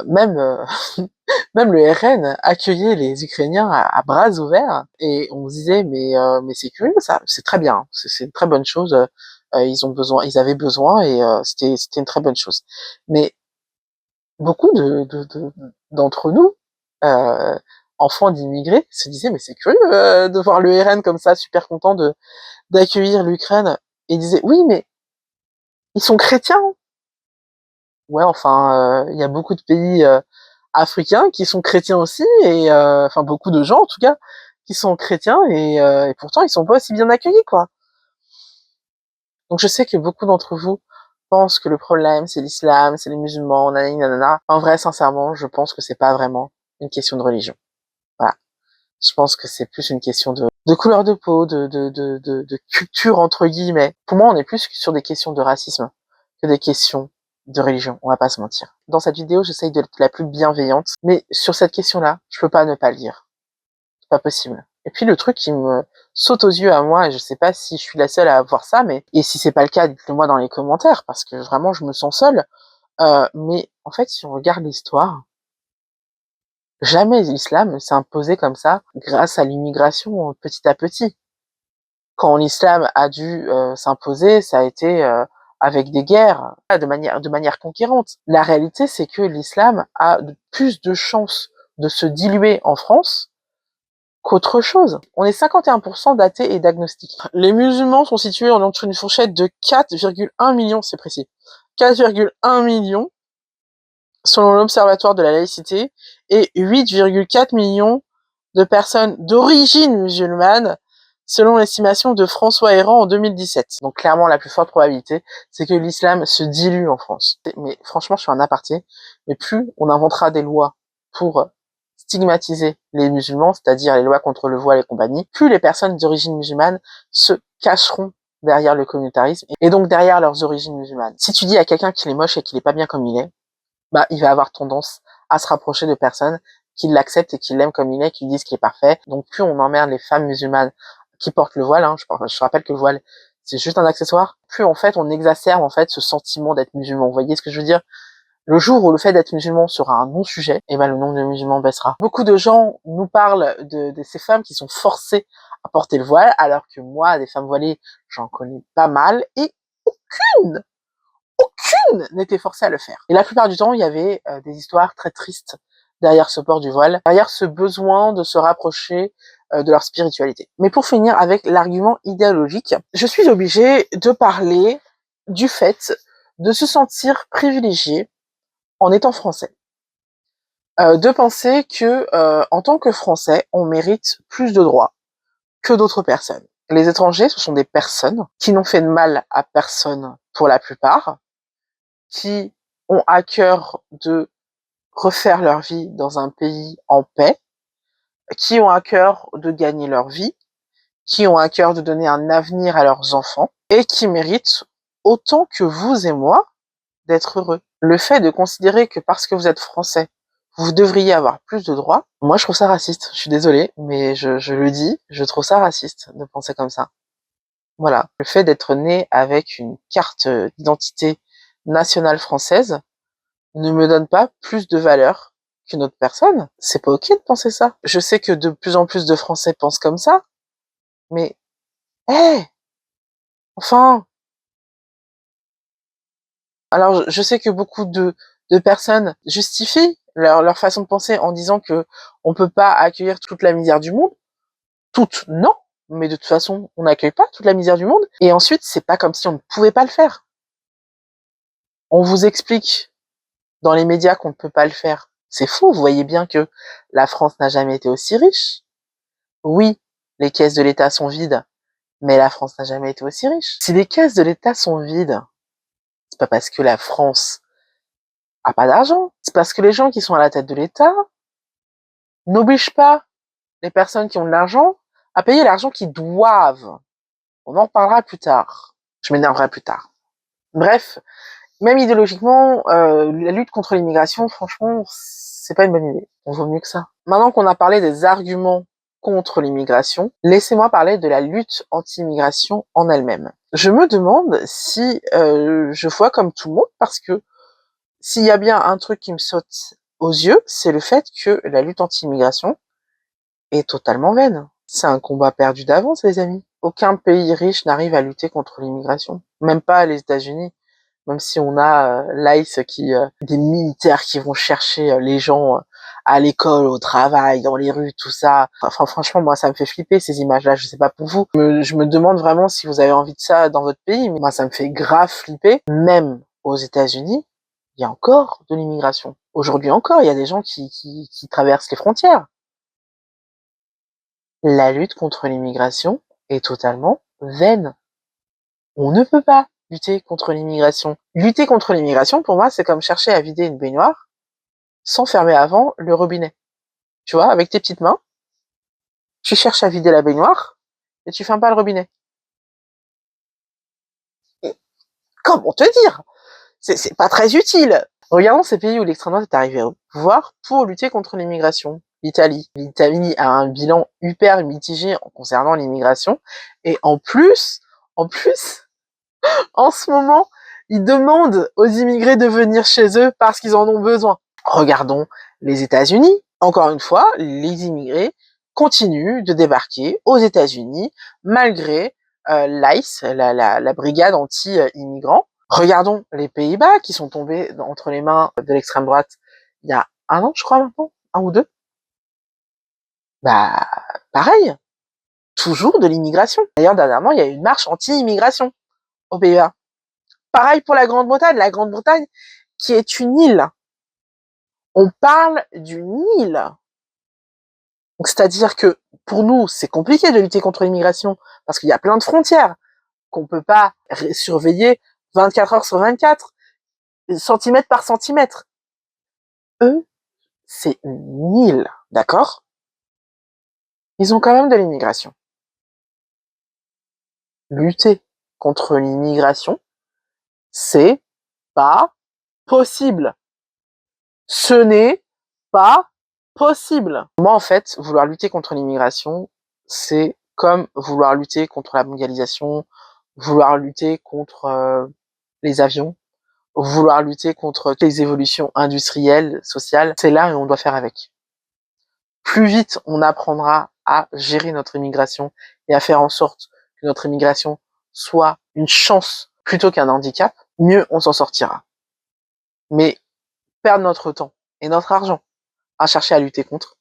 même même le RN accueillait les Ukrainiens à bras ouverts, et on se disait mais c'est curieux ça, c'est très bien, c'est une très bonne chose. Ils avaient besoin et c'était une très bonne chose. Mais beaucoup d'entre nous, euh, enfants d'immigrés, se disaient mais c'est curieux de voir le RN comme ça, super content de d'accueillir l'Ukraine, et ils disaient oui mais ils sont chrétiens. Ouais, enfin, il y a beaucoup de pays africains qui sont chrétiens aussi, et enfin beaucoup de gens en tout cas qui sont chrétiens, et pourtant ils sont pas aussi bien accueillis, quoi. Donc je sais que beaucoup d'entre vous pensent que le problème c'est l'islam, c'est les musulmans, nanani nanana. En vrai, sincèrement, je pense que c'est pas vraiment une question de religion. Voilà. Je pense que c'est plus une question de couleur de peau, de culture entre guillemets. Pour moi, on est plus sur des questions de racisme que des questions de religion, on va pas se mentir. Dans cette vidéo, j'essaye d'être la plus bienveillante, mais sur cette question-là, je peux pas ne pas le dire. C'est pas possible. Et puis le truc qui me saute aux yeux à moi, et je sais pas si je suis la seule à voir ça, mais et si c'est pas le cas, dites-le moi dans les commentaires, parce que vraiment je me sens seule. Mais en fait, si on regarde l'histoire, jamais l'islam s'est imposé comme ça grâce à l'immigration petit à petit. Quand l'islam a dû s'imposer, ça a été avec des guerres, de manière conquérante. La réalité, c'est que l'islam a plus de chances de se diluer en France qu'autre chose. On est 51% d'athées et d'agnostiques. Les musulmans sont situés entre une fourchette de 4,1 millions, c'est précis. 4,1 millions selon l'Observatoire de la laïcité, et 8,4 millions de personnes d'origine musulmane, selon l'estimation de François Héran en 2017. Donc clairement, la plus forte probabilité, c'est que l'islam se dilue en France. Mais franchement, je fais un aparté, mais plus on inventera des lois pour stigmatiser les musulmans, c'est-à-dire les lois contre le voile et compagnie, plus les personnes d'origine musulmane se cacheront derrière le communautarisme, et donc derrière leurs origines musulmanes. Si tu dis à quelqu'un qu'il est moche et qu'il est pas bien comme il est, bah, il va avoir tendance à se rapprocher de personnes qui l'acceptent et qui l'aiment comme il est, qui lui disent qu'il est parfait. Donc plus on emmerde les femmes musulmanes qui portent le voile, hein, je rappelle que le voile c'est juste un accessoire, plus en fait on exacerbe en fait ce sentiment d'être musulman. Vous voyez ce que je veux dire? Le jour où le fait d'être musulman sera un non-sujet, et ben le nombre de musulmans baissera. Beaucoup de gens nous parlent de ces femmes qui sont forcées à porter le voile, alors que moi, des femmes voilées, j'en connais pas mal, et aucune n'était forcée à le faire. Et la plupart du temps, il y avait des histoires très tristes derrière ce port du voile, derrière ce besoin de se rapprocher de leur spiritualité. Mais pour finir avec l'argument idéologique, je suis obligée de parler du fait de se sentir privilégié en étant français. De penser que en tant que français, on mérite plus de droits que d'autres personnes. Les étrangers, ce sont des personnes qui n'ont fait de mal à personne pour la plupart, qui ont à cœur de refaire leur vie dans un pays en paix, qui ont à cœur de gagner leur vie, qui ont à cœur de donner un avenir à leurs enfants, et qui méritent, autant que vous et moi, d'être heureux. Le fait de considérer que parce que vous êtes français, vous devriez avoir plus de droits, moi je trouve ça raciste. Je suis désolée, mais je le dis, je trouve ça raciste de penser comme ça. Voilà. Le fait d'être né avec une carte d'identité nationale française, ne me donne pas plus de valeur qu'une autre personne. C'est pas ok de penser ça. Je sais que de plus en plus de Français pensent comme ça, mais, hé, enfin. Alors, je sais que beaucoup de personnes justifient leur façon de penser en disant que on peut pas accueillir toute la misère du monde. Toute, non. Mais de toute façon, on n'accueille pas toute la misère du monde. Et ensuite, c'est pas comme si on ne pouvait pas le faire. On vous explique dans les médias qu'on ne peut pas le faire. C'est faux. Vous voyez bien que la France n'a jamais été aussi riche. Oui, les caisses de l'État sont vides, mais la France n'a jamais été aussi riche. Si les caisses de l'État sont vides, c'est pas parce que la France a pas d'argent. C'est parce que les gens qui sont à la tête de l'État n'obligent pas les personnes qui ont de l'argent à payer l'argent qu'ils doivent. On en reparlera plus tard. Je m'énerverai plus tard. Bref, même idéologiquement, la lutte contre l'immigration, franchement, c'est pas une bonne idée. On vaut mieux que ça. Maintenant qu'on a parlé des arguments contre l'immigration, laissez-moi parler de la lutte anti-immigration en elle-même. Je me demande si je vois comme tout le monde, parce que s'il y a bien un truc qui me saute aux yeux, c'est le fait que la lutte anti-immigration est totalement vaine. C'est un combat perdu d'avance, les amis. Aucun pays riche n'arrive à lutter contre l'immigration. Même pas les États-Unis. Même si on a l'ICE des militaires qui vont chercher les gens à l'école, au travail, dans les rues, tout ça. Enfin, franchement, moi, ça me fait flipper ces images-là. Je sais pas pour vous. Je me demande vraiment si vous avez envie de ça dans votre pays. Mais moi, ça me fait grave flipper. Même aux États-Unis, il y a encore de l'immigration. Aujourd'hui encore, il y a des gens qui traversent les frontières. La lutte contre l'immigration est totalement vaine. On ne peut pas lutter contre l'immigration. Lutter contre l'immigration, pour moi, c'est comme chercher à vider une baignoire sans fermer avant le robinet. Tu vois, avec tes petites mains, tu cherches à vider la baignoire et tu fermes pas le robinet. Et comment te dire? C'est pas très utile. Regardons ces pays où l'extrême droite est arrivée au pouvoir pour lutter contre l'immigration. L'Italie. L'Italie a un bilan hyper mitigé concernant l'immigration. Et en plus, en ce moment, ils demandent aux immigrés de venir chez eux parce qu'ils en ont besoin. Regardons les États-Unis. Encore une fois, les immigrés continuent de débarquer aux États-Unis malgré l'ICE, la brigade anti-immigrants. Regardons les Pays-Bas qui sont tombés entre les mains de l'extrême droite il y a un an, je crois maintenant, un ou deux. Bah, pareil, toujours de l'immigration. D'ailleurs, dernièrement, il y a eu une marche anti-immigration aux Pays-Bas. Pareil pour la Grande-Bretagne. La Grande-Bretagne qui est une île. On parle d'une île. Donc, c'est-à-dire que pour nous, c'est compliqué de lutter contre l'immigration parce qu'il y a plein de frontières qu'on peut pas surveiller 24 heures sur 24, centimètre par centimètre. Eux, c'est une île, d'accord? Ils ont quand même de l'immigration. Lutter contre l'immigration, c'est pas possible. Ce n'est pas possible. Moi, en fait, vouloir lutter contre l'immigration, c'est comme vouloir lutter contre la mondialisation, vouloir lutter contre les avions, vouloir lutter contre les évolutions industrielles, sociales. C'est là et on doit faire avec. Plus vite on apprendra à gérer notre immigration et à faire en sorte que notre immigration soit une chance plutôt qu'un handicap, mieux on s'en sortira. Mais perdre notre temps et notre argent à chercher à lutter contre,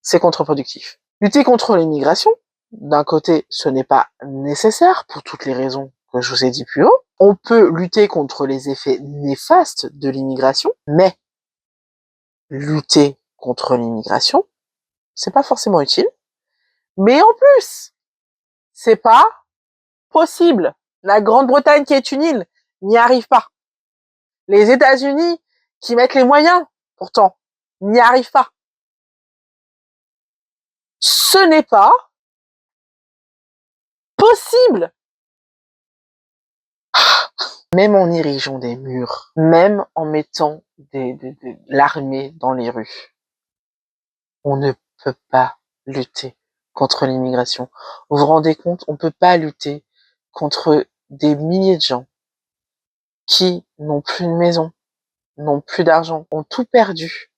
c'est contre-productif. Lutter contre l'immigration, d'un côté, ce n'est pas nécessaire pour toutes les raisons que je vous ai dit plus haut. On peut lutter contre les effets néfastes de l'immigration, mais lutter contre l'immigration, c'est pas forcément utile. Mais en plus, c'est pas possible. La Grande-Bretagne, qui est une île, n'y arrive pas. Les États-Unis, qui mettent les moyens, pourtant, n'y arrivent pas. Ce n'est pas possible. Même en érigeant des murs, même en mettant l'armée dans les rues, on ne peut pas lutter contre l'immigration. Vous vous rendez compte, on ne peut pas lutter contre des milliers de gens qui n'ont plus de maison, n'ont plus d'argent, ont tout perdu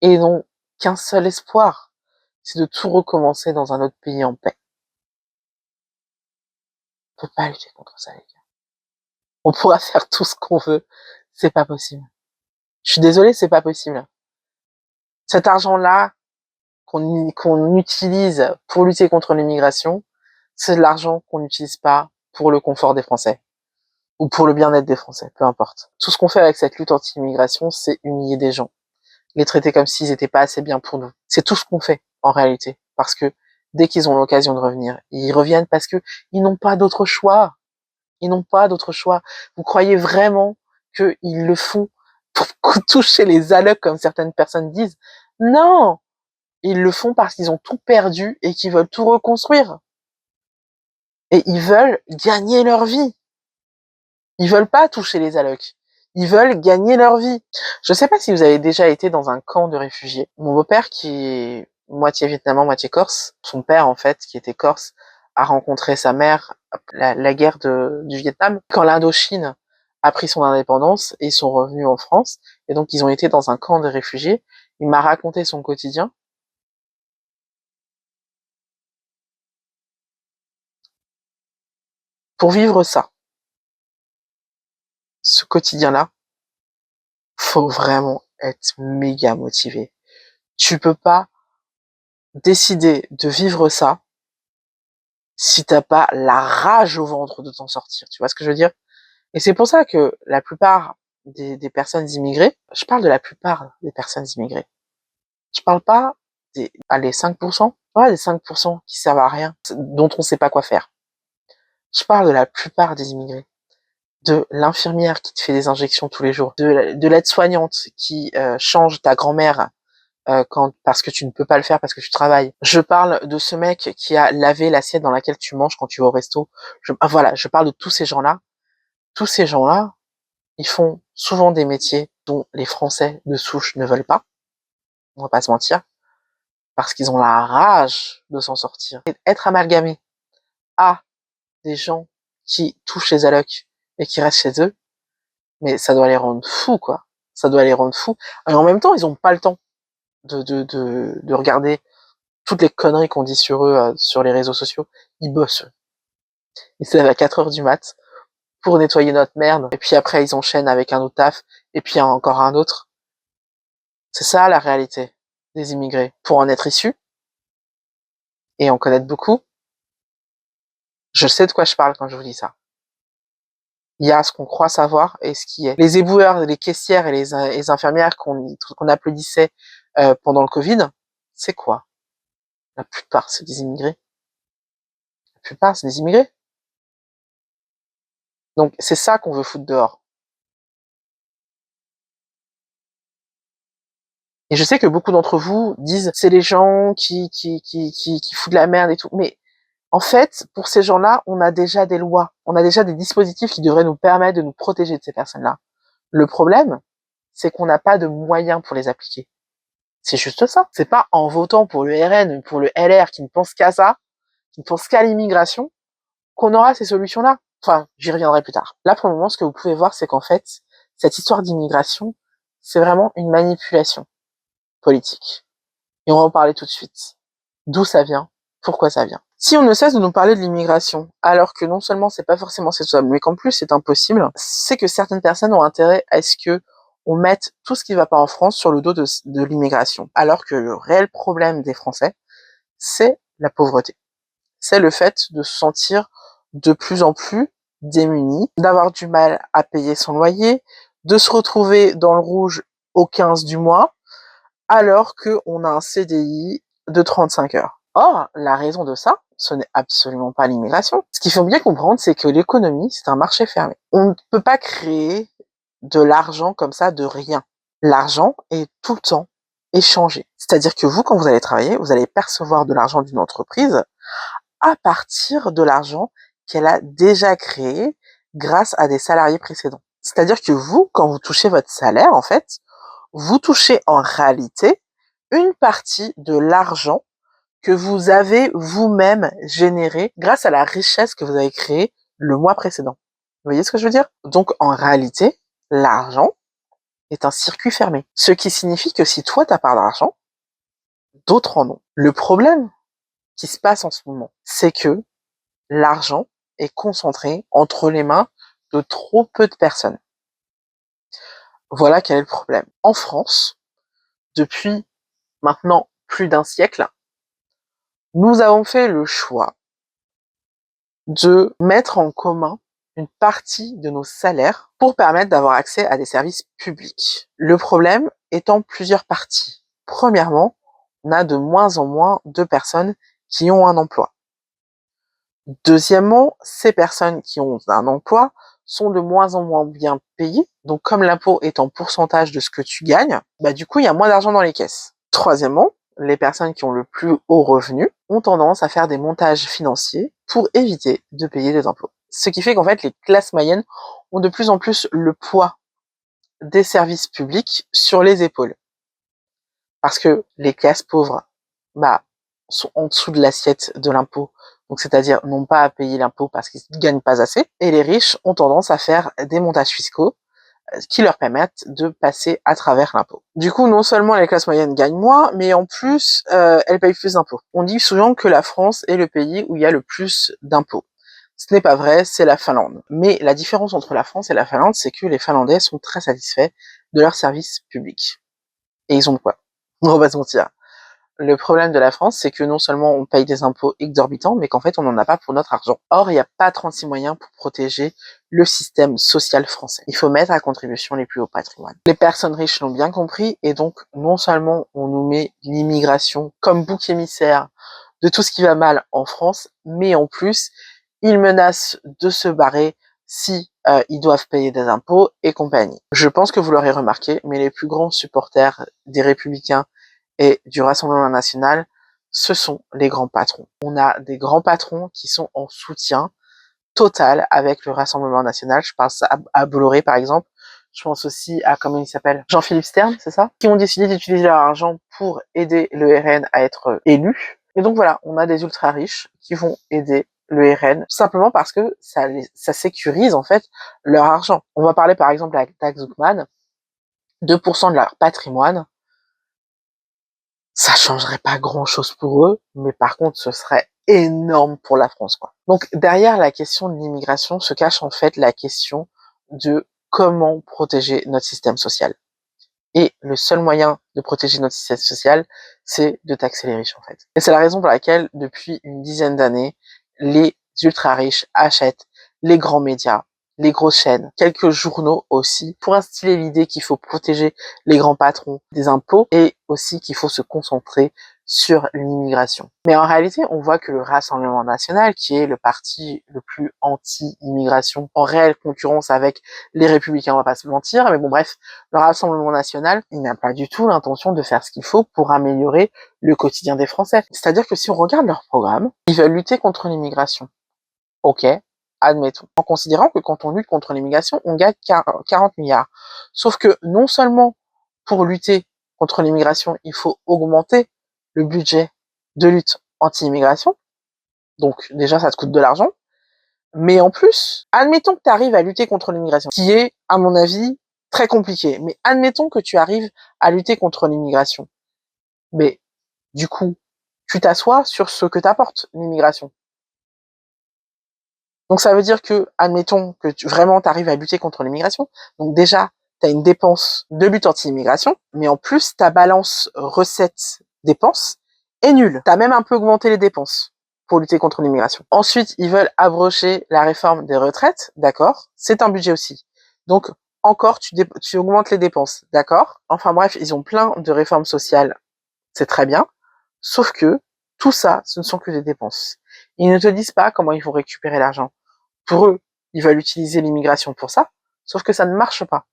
et n'ont qu'un seul espoir, c'est de tout recommencer dans un autre pays en paix. On peut pas lutter contre ça, les gars. On pourra faire tout ce qu'on veut, c'est pas possible. Je suis désolée, c'est pas possible. Cet argent-là qu'on utilise pour lutter contre l'immigration, c'est de l'argent qu'on n'utilise pas pour le confort des Français ou pour le bien-être des Français, peu importe. Tout ce qu'on fait avec cette lutte anti-immigration, c'est humilier des gens, les traiter comme s'ils étaient pas assez bien pour nous. C'est tout ce qu'on fait en réalité, parce que dès qu'ils ont l'occasion de revenir, ils reviennent parce que ils n'ont pas d'autre choix. Ils n'ont pas d'autre choix. Vous croyez vraiment qu'ils le font pour toucher les allocs comme certaines personnes disent? Non! Ils le font parce qu'ils ont tout perdu et qu'ils veulent tout reconstruire. Et ils veulent gagner leur vie. Ils veulent pas toucher les allocs. Ils veulent gagner leur vie. Je sais pas si vous avez déjà été dans un camp de réfugiés. Mon beau-père, qui est moitié vietnamien, moitié corse, son père, en fait, qui était corse, a rencontré sa mère la guerre du Vietnam, quand l'Indochine a pris son indépendance et ils sont revenus en France. Et donc, ils ont été dans un camp de réfugiés. Il m'a raconté son quotidien. Pour vivre ça, ce quotidien-là, faut vraiment être méga motivé. Tu peux pas décider de vivre ça si t'as pas la rage au ventre de t'en sortir. Tu vois ce que je veux dire? Et c'est pour ça que la plupart des personnes immigrées, je parle de la plupart des personnes immigrées. Je parle pas allez, 5%, ouais, des 5% qui servent à rien, dont on sait pas quoi faire. Je parle de la plupart des immigrés. De l'infirmière qui te fait des injections tous les jours, de l'aide-soignante qui change ta grand-mère parce que tu ne peux pas le faire parce que tu travailles. Je parle de ce mec qui a lavé l'assiette dans laquelle tu manges quand tu vas au resto. Voilà, je parle de tous ces gens-là. Tous ces gens-là, ils font souvent des métiers dont les Français de souche ne veulent pas. On va pas se mentir. Parce qu'ils ont la rage de s'en sortir. Et être amalgamé à des gens qui touchent les allocs et qui restent chez eux, mais ça doit les rendre fous, quoi. Ça doit les rendre fous. Et en même temps, ils ont pas le temps de regarder toutes les conneries qu'on dit sur eux sur les réseaux sociaux. Ils bossent. Ils se lèvent à 4 heures du mat pour nettoyer notre merde. Et puis après, ils enchaînent avec un autre taf. Et puis encore un autre. C'est ça la réalité des immigrés. Pour en être issus, et en connaître beaucoup, je sais de quoi je parle quand je vous dis ça. Il y a ce qu'on croit savoir et ce qui est. Les éboueurs, les caissières et les infirmières qu'on applaudissait pendant le Covid, c'est quoi? La plupart, c'est des immigrés. La plupart, c'est des immigrés. Donc, c'est ça qu'on veut foutre dehors. Et je sais que beaucoup d'entre vous disent, c'est les gens qui foutent de la merde et tout. Mais, en fait, pour ces gens-là, on a déjà des lois. On a déjà des dispositifs qui devraient nous permettre de nous protéger de ces personnes-là. Le problème, c'est qu'on n'a pas de moyens pour les appliquer. C'est juste ça. C'est pas en votant pour le RN ou pour le LR qui ne pense qu'à ça, qui ne pense qu'à l'immigration, qu'on aura ces solutions-là. Enfin, j'y reviendrai plus tard. Là, pour le moment, ce que vous pouvez voir, c'est qu'en fait, cette histoire d'immigration, c'est vraiment une manipulation politique. Et on va en parler tout de suite. D'où ça vient, pourquoi ça vient. Si on ne cesse de nous parler de l'immigration, alors que non seulement c'est pas forcément souhaitable, mais qu'en plus c'est impossible, c'est que certaines personnes ont intérêt à ce que on mette tout ce qui va pas en France sur le dos de l'immigration. Alors que le réel problème des Français, c'est la pauvreté. C'est le fait de se sentir de plus en plus démuni, d'avoir du mal à payer son loyer, de se retrouver dans le rouge au 15 du mois, alors qu'on a un CDI de 35 heures. Or, la raison de ça, ce n'est absolument pas l'immigration. Ce qu'il faut bien comprendre, c'est que l'économie, c'est un marché fermé. On ne peut pas créer de l'argent comme ça de rien. L'argent est tout le temps échangé. C'est-à-dire que vous, quand vous allez travailler, vous allez percevoir de l'argent d'une entreprise à partir de l'argent qu'elle a déjà créé grâce à des salariés précédents. C'est-à-dire que vous, quand vous touchez votre salaire, en fait, vous touchez en réalité une partie de l'argent que vous avez vous-même généré grâce à la richesse que vous avez créée le mois précédent. Vous voyez ce que je veux dire? Donc, en réalité, l'argent, est un circuit fermé. Ce qui signifie que si toi, t'as pas d'argent, d'autres en ont. Le problème qui se passe en ce moment, c'est que l'argent est concentré entre les mains de trop peu de personnes. Voilà quel est le problème. En France, depuis maintenant plus d'un siècle, nous avons fait le choix de mettre en commun une partie de nos salaires pour permettre d'avoir accès à des services publics. Le problème étant plusieurs parties. Premièrement, on a de moins en moins de personnes qui ont un emploi. Deuxièmement, ces personnes qui ont un emploi sont de moins en moins bien payées. Donc, comme l'impôt est en pourcentage de ce que tu gagnes, du coup, il y a moins d'argent dans les caisses. Troisièmement, les personnes qui ont le plus haut revenu ont tendance à faire des montages financiers pour éviter de payer des impôts. Ce qui fait qu'en fait, les classes moyennes ont de plus en plus le poids des services publics sur les épaules. Parce que les classes pauvres, sont en dessous de l'assiette de l'impôt, donc c'est-à-dire n'ont pas à payer l'impôt parce qu'ils ne gagnent pas assez, et les riches ont tendance à faire des montages fiscaux qui leur permettent de passer à travers l'impôt. Du coup, non seulement les classes moyennes gagnent moins, mais en plus, elles payent plus d'impôts. On dit souvent que la France est le pays où il y a le plus d'impôts. Ce n'est pas vrai, c'est la Finlande. Mais la différence entre la France et la Finlande, c'est que les Finlandais sont très satisfaits de leurs services publics. Et ils ont de quoi. On va pas se mentir. Le problème de la France, c'est que non seulement on paye des impôts exorbitants, mais qu'en fait, on n'en a pas pour notre argent. Or, il n'y a pas 36 moyens pour protéger le système social français. Il faut mettre à contribution les plus hauts patrimoines. Les personnes riches l'ont bien compris, et donc, non seulement on nous met l'immigration comme bouc émissaire de tout ce qui va mal en France, mais en plus, ils menacent de se barrer si ils doivent payer des impôts et compagnie. Je pense que vous l'aurez remarqué, mais les plus grands supporters des Républicains et du Rassemblement national, ce sont les grands patrons. On a des grands patrons qui sont en soutien total avec le Rassemblement national. Je pense à Bolloré, par exemple. Je pense aussi à, comment il s'appelle, Jean-Philippe Stern, c'est ça? Qui ont décidé d'utiliser leur argent pour aider le RN à être élu. Et donc voilà, on a des ultra riches qui vont aider le RN, simplement parce que ça sécurise en fait leur argent. On va parler par exemple avec Tax Zuckman, 2% de leur patrimoine, ça changerait pas grand chose pour eux, mais par contre, ce serait énorme pour la France, quoi. Donc, derrière la question de l'immigration se cache en fait la question de comment protéger notre système social. Et le seul moyen de protéger notre système social, c'est de taxer les riches, en fait. Et c'est la raison pour laquelle, depuis une dizaine d'années, les ultra riches achètent les grands médias, les grosses chaînes, quelques journaux aussi, pour instiller l'idée qu'il faut protéger les grands patrons des impôts et aussi qu'il faut se concentrer sur l'immigration. Mais en réalité, on voit que le Rassemblement national, qui est le parti le plus anti-immigration, en réelle concurrence avec les Républicains, on va pas se mentir, mais bon bref, le Rassemblement national, il n'a pas du tout l'intention de faire ce qu'il faut pour améliorer le quotidien des Français. C'est-à-dire que si on regarde leur programme, ils veulent lutter contre l'immigration. Ok, admettons. En considérant que quand on lutte contre l'immigration, on gagne 40 milliards. Sauf que non seulement pour lutter contre l'immigration, il faut augmenter le budget de lutte anti-immigration, donc déjà ça te coûte de l'argent, mais en plus, admettons que tu arrives à lutter contre l'immigration, qui est, à mon avis, très compliqué, mais admettons que tu arrives à lutter contre l'immigration. Mais du coup, tu t'assois sur ce que t'apporte l'immigration. Donc ça veut dire que, admettons que vraiment tu arrives à lutter contre l'immigration, donc déjà, tu as une dépense de lutte anti-immigration, mais en plus, ta balance recettes-dépenses est nulle. Tu as même un peu augmenté les dépenses pour lutter contre l'immigration. Ensuite, ils veulent abroger la réforme des retraites, d'accord, c'est un budget aussi. Donc, encore, tu augmentes les dépenses, d'accord. Enfin bref, ils ont plein de réformes sociales, c'est très bien, sauf que tout ça, ce ne sont que des dépenses. Ils ne te disent pas comment ils vont récupérer l'argent. Pour eux, ils veulent utiliser l'immigration pour ça, sauf que ça ne marche pas.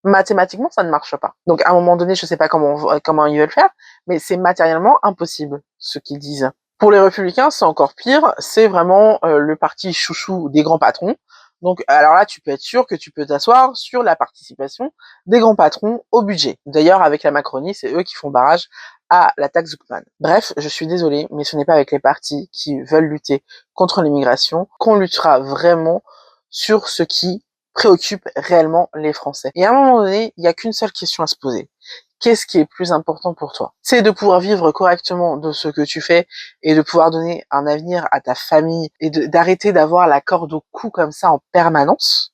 Mathématiquement, ça ne marche pas. Donc, à un moment donné, je sais pas comment ils veulent faire, mais c'est matériellement impossible, ce qu'ils disent. Pour les Républicains, c'est encore pire, c'est vraiment le parti chouchou des grands patrons. Donc, alors là, tu peux être sûr que tu peux t'asseoir sur la participation des grands patrons au budget. D'ailleurs, avec la Macronie, c'est eux qui font barrage à la taxe Zuckman. Bref, je suis désolée, mais ce n'est pas avec les partis qui veulent lutter contre l'immigration qu'on luttera vraiment sur ce qui préoccupe réellement les Français. Et à un moment donné, il n'y a qu'une seule question à se poser. Qu'est-ce qui est plus important pour toi? C'est de pouvoir vivre correctement de ce que tu fais et de pouvoir donner un avenir à ta famille et d'arrêter d'avoir la corde au cou comme ça en permanence,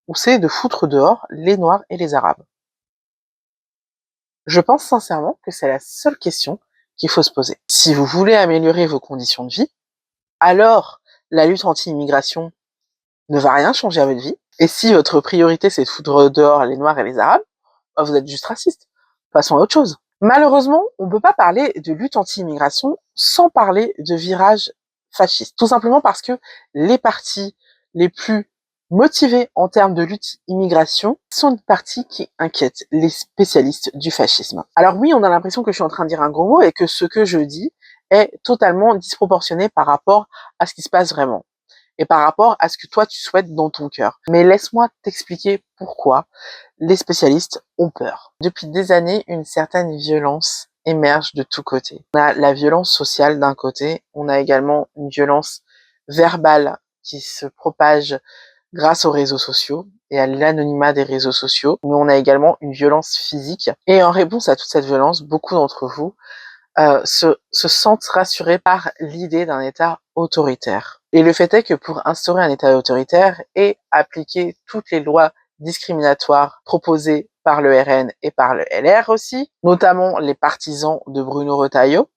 ou c'est de foutre dehors les Noirs et les Arabes? Je pense sincèrement que c'est la seule question qu'il faut se poser. Si vous voulez améliorer vos conditions de vie, alors la lutte anti-immigration ne va rien changer à votre vie. Et si votre priorité c'est de foutre dehors les Noirs et les Arabes, bah, vous êtes juste raciste. Passons à autre chose. Malheureusement, on ne peut pas parler de lutte anti-immigration sans parler de virage fasciste. Tout simplement parce que les partis les plus motivés en termes de lutte immigration sont des partis qui inquiètent les spécialistes du fascisme. Alors oui, on a l'impression que je suis en train de dire un gros mot et que ce que je dis est totalement disproportionné par rapport à ce qui se passe vraiment et par rapport à ce que toi tu souhaites dans ton cœur. Mais laisse-moi t'expliquer pourquoi les spécialistes ont peur. Depuis des années, une certaine violence émerge de tous côtés. On a la violence sociale d'un côté, on a également une violence verbale qui se propage grâce aux réseaux sociaux et à l'anonymat des réseaux sociaux, mais on a également une violence physique. Et en réponse à toute cette violence, beaucoup d'entre vous se sentent rassurés par l'idée d'un État autoritaire. Et le fait est que pour instaurer un État autoritaire et appliquer toutes les lois discriminatoires proposées par le RN et par le LR aussi, notamment les partisans de Bruno Retailleau,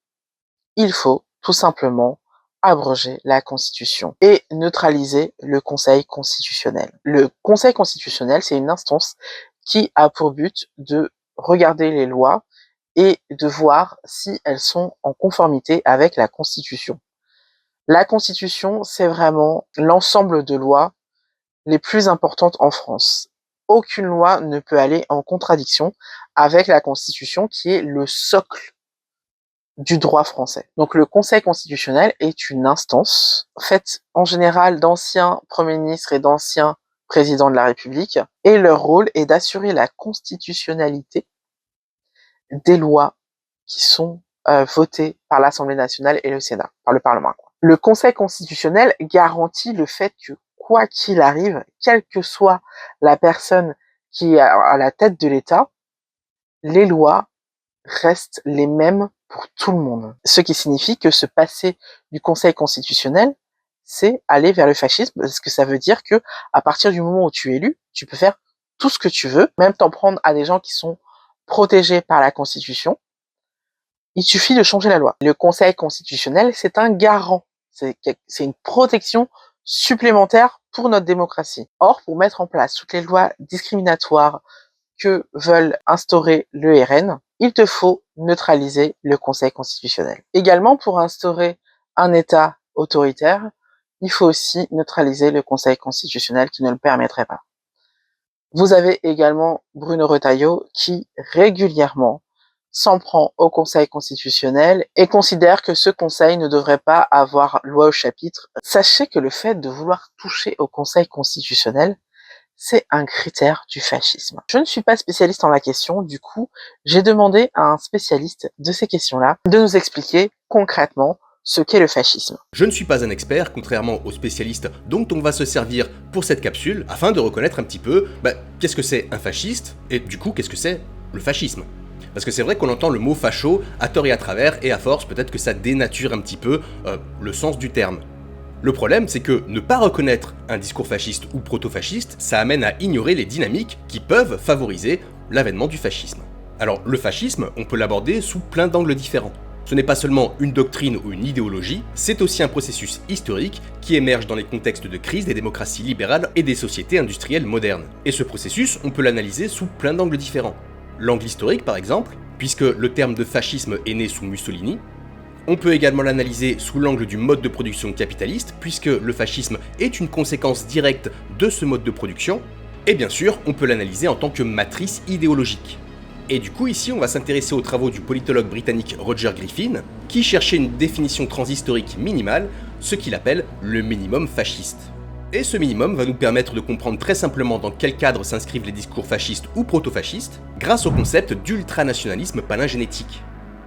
il faut tout simplement abroger la Constitution et neutraliser le Conseil constitutionnel. Le Conseil constitutionnel, c'est une instance qui a pour but de regarder les lois et de voir si elles sont en conformité avec la Constitution. La Constitution, c'est vraiment l'ensemble de lois les plus importantes en France. Aucune loi ne peut aller en contradiction avec la Constitution qui est le socle du droit français. Donc le Conseil constitutionnel est une instance faite en général d'anciens premiers ministres et d'anciens présidents de la République et leur rôle est d'assurer la constitutionnalité des lois qui sont votées par l'Assemblée nationale et le Sénat, par le Parlement. Le Conseil constitutionnel garantit le fait que, quoi qu'il arrive, quelle que soit la personne qui est à la tête de l'État, les lois restent les mêmes pour tout le monde. Ce qui signifie que se passer du Conseil constitutionnel, c'est aller vers le fascisme, parce que ça veut dire que à partir du moment où tu es élu, tu peux faire tout ce que tu veux, même t'en prendre à des gens qui sont protégés par la Constitution. Il suffit de changer la loi. Le Conseil constitutionnel, c'est un garant. C'est une protection supplémentaire pour notre démocratie. Or, pour mettre en place toutes les lois discriminatoires que veulent instaurer le RN, il te faut neutraliser le Conseil constitutionnel. Également, pour instaurer un État autoritaire, il faut aussi neutraliser le Conseil constitutionnel qui ne le permettrait pas. Vous avez également Bruno Retailleau qui régulièrement s'en prend au Conseil constitutionnel et considère que ce Conseil ne devrait pas avoir loi au chapitre. Sachez que le fait de vouloir toucher au Conseil constitutionnel, c'est un critère du fascisme. Je ne suis pas spécialiste en la question, du coup, j'ai demandé à un spécialiste de ces questions-là de nous expliquer concrètement ce qu'est le fascisme. Je ne suis pas un expert, contrairement aux spécialistes dont on va se servir pour cette capsule, afin de reconnaître un petit peu qu'est-ce que c'est un fasciste, et du coup qu'est-ce que c'est le fascisme. Parce que c'est vrai qu'on entend le mot facho à tort et à travers, et à force peut-être que ça dénature un petit peu le sens du terme. Le problème, c'est que ne pas reconnaître un discours fasciste ou proto-fasciste, ça amène à ignorer les dynamiques qui peuvent favoriser l'avènement du fascisme. Alors le fascisme, on peut l'aborder sous plein d'angles différents. Ce n'est pas seulement une doctrine ou une idéologie, c'est aussi un processus historique qui émerge dans les contextes de crise des démocraties libérales et des sociétés industrielles modernes. Et ce processus, on peut l'analyser sous plein d'angles différents. L'angle historique par exemple, puisque le terme de fascisme est né sous Mussolini. On peut également l'analyser sous l'angle du mode de production capitaliste, puisque le fascisme est une conséquence directe de ce mode de production. Et bien sûr, on peut l'analyser en tant que matrice idéologique. Et du coup ici on va s'intéresser aux travaux du politologue britannique Roger Griffin, qui cherchait une définition transhistorique minimale, ce qu'il appelle le minimum fasciste. Et ce minimum va nous permettre de comprendre très simplement dans quel cadre s'inscrivent les discours fascistes ou proto-fascistes, grâce au concept d'ultranationalisme palingénétique.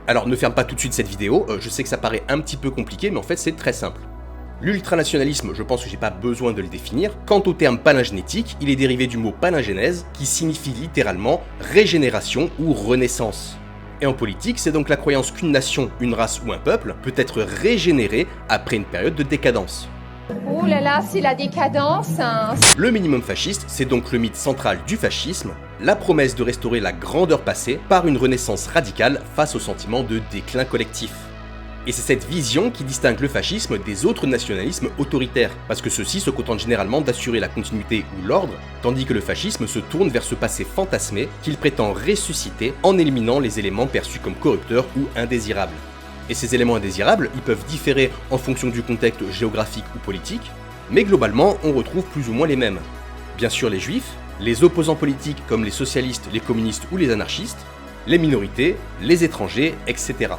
Alors ne ferme pas tout de suite cette vidéo, je sais que ça paraît un petit peu compliqué, mais en fait c'est très simple. L'ultranationalisme, je pense que j'ai pas besoin de le définir. Quant au terme palingénétique, il est dérivé du mot palingénèse, qui signifie littéralement régénération ou renaissance. Et en politique, c'est donc la croyance qu'une nation, une race ou un peuple peut être régénéré après une période de décadence. Oh là là, c'est la décadence, hein. Le minimum fasciste, c'est donc le mythe central du fascisme, la promesse de restaurer la grandeur passée par une renaissance radicale face au sentiment de déclin collectif. Et c'est cette vision qui distingue le fascisme des autres nationalismes autoritaires, parce que ceux-ci se contentent généralement d'assurer la continuité ou l'ordre, tandis que le fascisme se tourne vers ce passé fantasmé qu'il prétend ressusciter en éliminant les éléments perçus comme corrupteurs ou indésirables. Et ces éléments indésirables, ils peuvent différer en fonction du contexte géographique ou politique, mais globalement, on retrouve plus ou moins les mêmes. Bien sûr les juifs, les opposants politiques comme les socialistes, les communistes ou les anarchistes, les minorités, les étrangers, etc.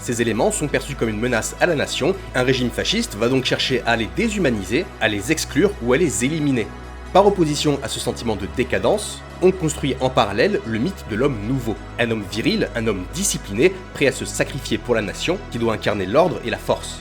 Ces éléments sont perçus comme une menace à la nation, un régime fasciste va donc chercher à les déshumaniser, à les exclure ou à les éliminer. Par opposition à ce sentiment de décadence, on construit en parallèle le mythe de l'homme nouveau. Un homme viril, un homme discipliné, prêt à se sacrifier pour la nation, qui doit incarner l'ordre et la force.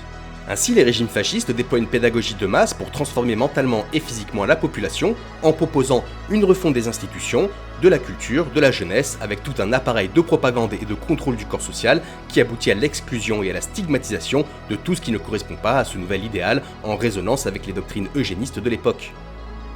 Ainsi, les régimes fascistes déploient une pédagogie de masse pour transformer mentalement et physiquement la population en proposant une refonte des institutions, de la culture, de la jeunesse, avec tout un appareil de propagande et de contrôle du corps social qui aboutit à l'exclusion et à la stigmatisation de tout ce qui ne correspond pas à ce nouvel idéal en résonance avec les doctrines eugénistes de l'époque.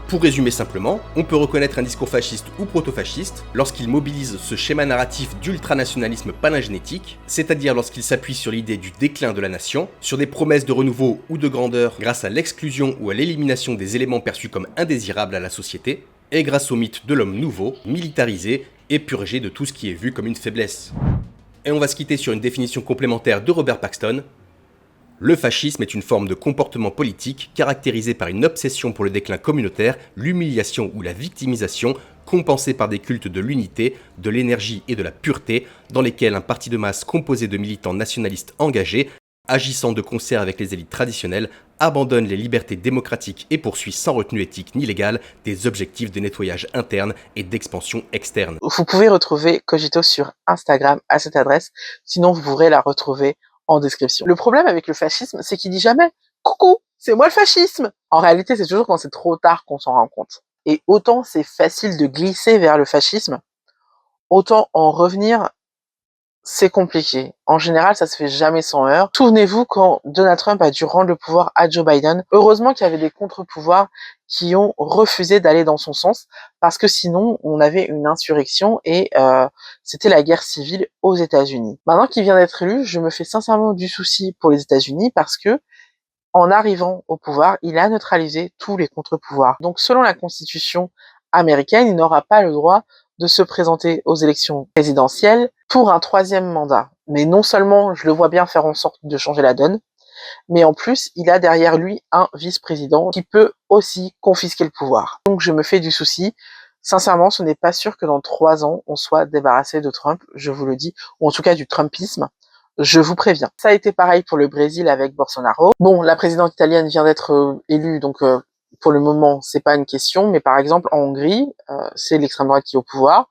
Pour résumer simplement, on peut reconnaître un discours fasciste ou proto-fasciste lorsqu'il mobilise ce schéma narratif d'ultranationalisme palingénétique, c'est-à-dire lorsqu'il s'appuie sur l'idée du déclin de la nation, sur des promesses de renouveau ou de grandeur grâce à l'exclusion ou à l'élimination des éléments perçus comme indésirables à la société, et grâce au mythe de l'homme nouveau, militarisé et purgé de tout ce qui est vu comme une faiblesse. Et on va se quitter sur une définition complémentaire de Robert Paxton. Le fascisme est une forme de comportement politique caractérisée par une obsession pour le déclin communautaire, l'humiliation ou la victimisation, compensée par des cultes de l'unité, de l'énergie et de la pureté, dans lesquels un parti de masse composé de militants nationalistes engagés, agissant de concert avec les élites traditionnelles, abandonne les libertés démocratiques et poursuit sans retenue éthique ni légale des objectifs de nettoyage interne et d'expansion externe. Vous pouvez retrouver Cogito sur Instagram à cette adresse, sinon vous pourrez la retrouver en description. Le problème avec le fascisme, c'est qu'il dit jamais « Coucou, c'est moi le fascisme !» En réalité, c'est toujours quand c'est trop tard qu'on s'en rend compte. Et autant c'est facile de glisser vers le fascisme, autant en revenir, c'est compliqué. En général, ça se fait jamais sans heurts. Souvenez-vous quand Donald Trump a dû rendre le pouvoir à Joe Biden. Heureusement qu'il y avait des contre-pouvoirs qui ont refusé d'aller dans son sens, parce que sinon, on avait une insurrection et c'était la guerre civile aux États-Unis. Maintenant qu'il vient d'être élu, je me fais sincèrement du souci pour les États-Unis parce que en arrivant au pouvoir, il a neutralisé tous les contre-pouvoirs. Donc, selon la Constitution américaine, il n'aura pas le droit de se présenter aux élections présidentielles pour un troisième mandat. Mais non seulement je le vois bien faire en sorte de changer la donne, mais en plus, il a derrière lui un vice-président qui peut aussi confisquer le pouvoir. Donc je me fais du souci. Sincèrement, ce n'est pas sûr que dans 3 ans, on soit débarrassé de Trump, je vous le dis, ou en tout cas du Trumpisme. Je vous préviens. Ça a été pareil pour le Brésil avec Bolsonaro. Bon, la présidente italienne vient d'être élue, donc pour le moment, c'est pas une question. Mais par exemple, en Hongrie, c'est l'extrême droite qui est au pouvoir.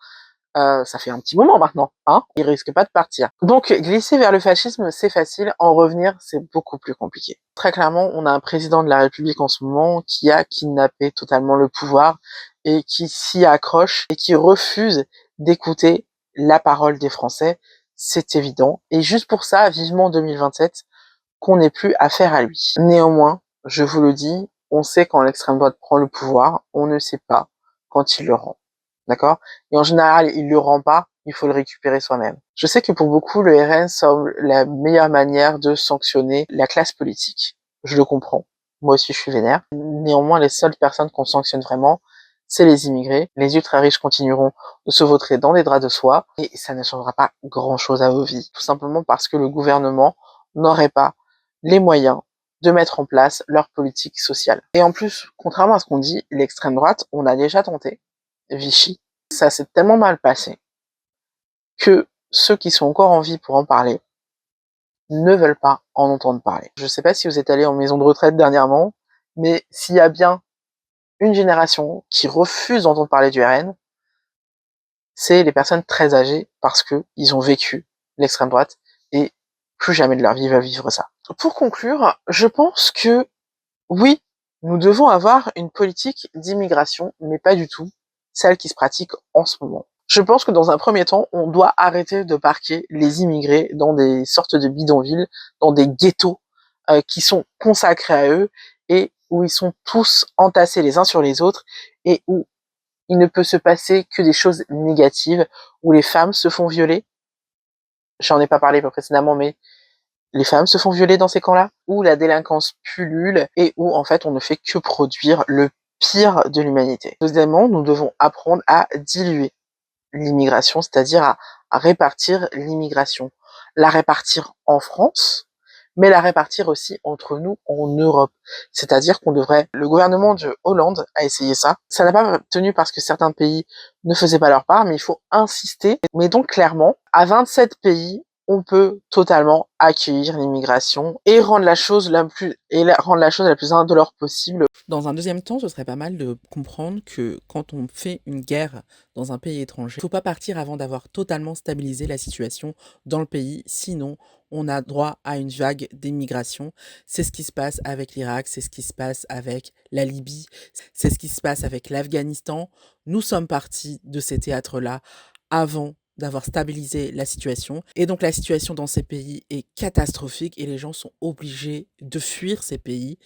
Ça fait un petit moment maintenant, hein. Il risque pas de partir. Donc, glisser vers le fascisme, c'est facile. En revenir, c'est beaucoup plus compliqué. Très clairement, on a un président de la République en ce moment qui a kidnappé totalement le pouvoir et qui s'y accroche et qui refuse d'écouter la parole des Français. C'est évident. Et juste pour ça, vivement 2027, qu'on n'ait plus affaire à lui. Néanmoins, je vous le dis, on sait quand l'extrême droite prend le pouvoir, on ne sait pas quand il le rend. D'accord? Et en général, il le rend pas, il faut le récupérer soi-même. Je sais que pour beaucoup, le RN semble la meilleure manière de sanctionner la classe politique. Je le comprends. Moi aussi, je suis vénère. Néanmoins, les seules personnes qu'on sanctionne vraiment, c'est les immigrés. Les ultra-riches continueront de se vautrer dans des draps de soie et ça ne changera pas grand-chose à vos vies. Tout simplement parce que le gouvernement n'aurait pas les moyens de mettre en place leur politique sociale. Et en plus, contrairement à ce qu'on dit, l'extrême droite, on a déjà tenté. Vichy, ça s'est tellement mal passé que ceux qui sont encore en vie pour en parler ne veulent pas en entendre parler. Je sais pas si vous êtes allé en maison de retraite dernièrement, mais s'il y a bien une génération qui refuse d'entendre parler du RN, c'est les personnes très âgées parce que ils ont vécu l'extrême droite et plus jamais de leur vie va vivre ça. Pour conclure, je pense que Oui, nous devons avoir une politique d'immigration, mais pas du tout celle qui se pratique en ce moment. Je pense que dans un premier temps, on doit arrêter de parquer les immigrés dans des sortes de bidonvilles, dans des ghettos qui sont consacrés à eux et où ils sont tous entassés les uns sur les autres et où il ne peut se passer que des choses négatives, où les femmes se font violer. J'en ai pas parlé précédemment, mais les femmes se font violer dans ces camps-là, où la délinquance pullule et où en fait on ne fait que produire le pire de l'humanité. Deuxièmement, nous devons apprendre à diluer l'immigration, c'est-à-dire à répartir l'immigration. La répartir en France, mais la répartir aussi entre nous en Europe. C'est-à-dire qu'on devrait... Le gouvernement de Hollande a essayé ça. Ça n'a pas tenu parce que certains pays ne faisaient pas leur part, mais il faut insister. Mais donc clairement, à 27 pays, on peut totalement accueillir l'immigration et rendre la chose la plus indolore possible. Dans un deuxième temps, ce serait pas mal de comprendre que quand on fait une guerre dans un pays étranger, il ne faut pas partir avant d'avoir totalement stabilisé la situation dans le pays, sinon on a droit à une vague d'immigration. C'est ce qui se passe avec l'Irak, c'est ce qui se passe avec la Libye, c'est ce qui se passe avec l'Afghanistan. Nous sommes partis de ces théâtres-là avant d'avoir stabilisé la situation. Et donc la situation dans ces pays est catastrophique et les gens sont obligés de fuir ces pays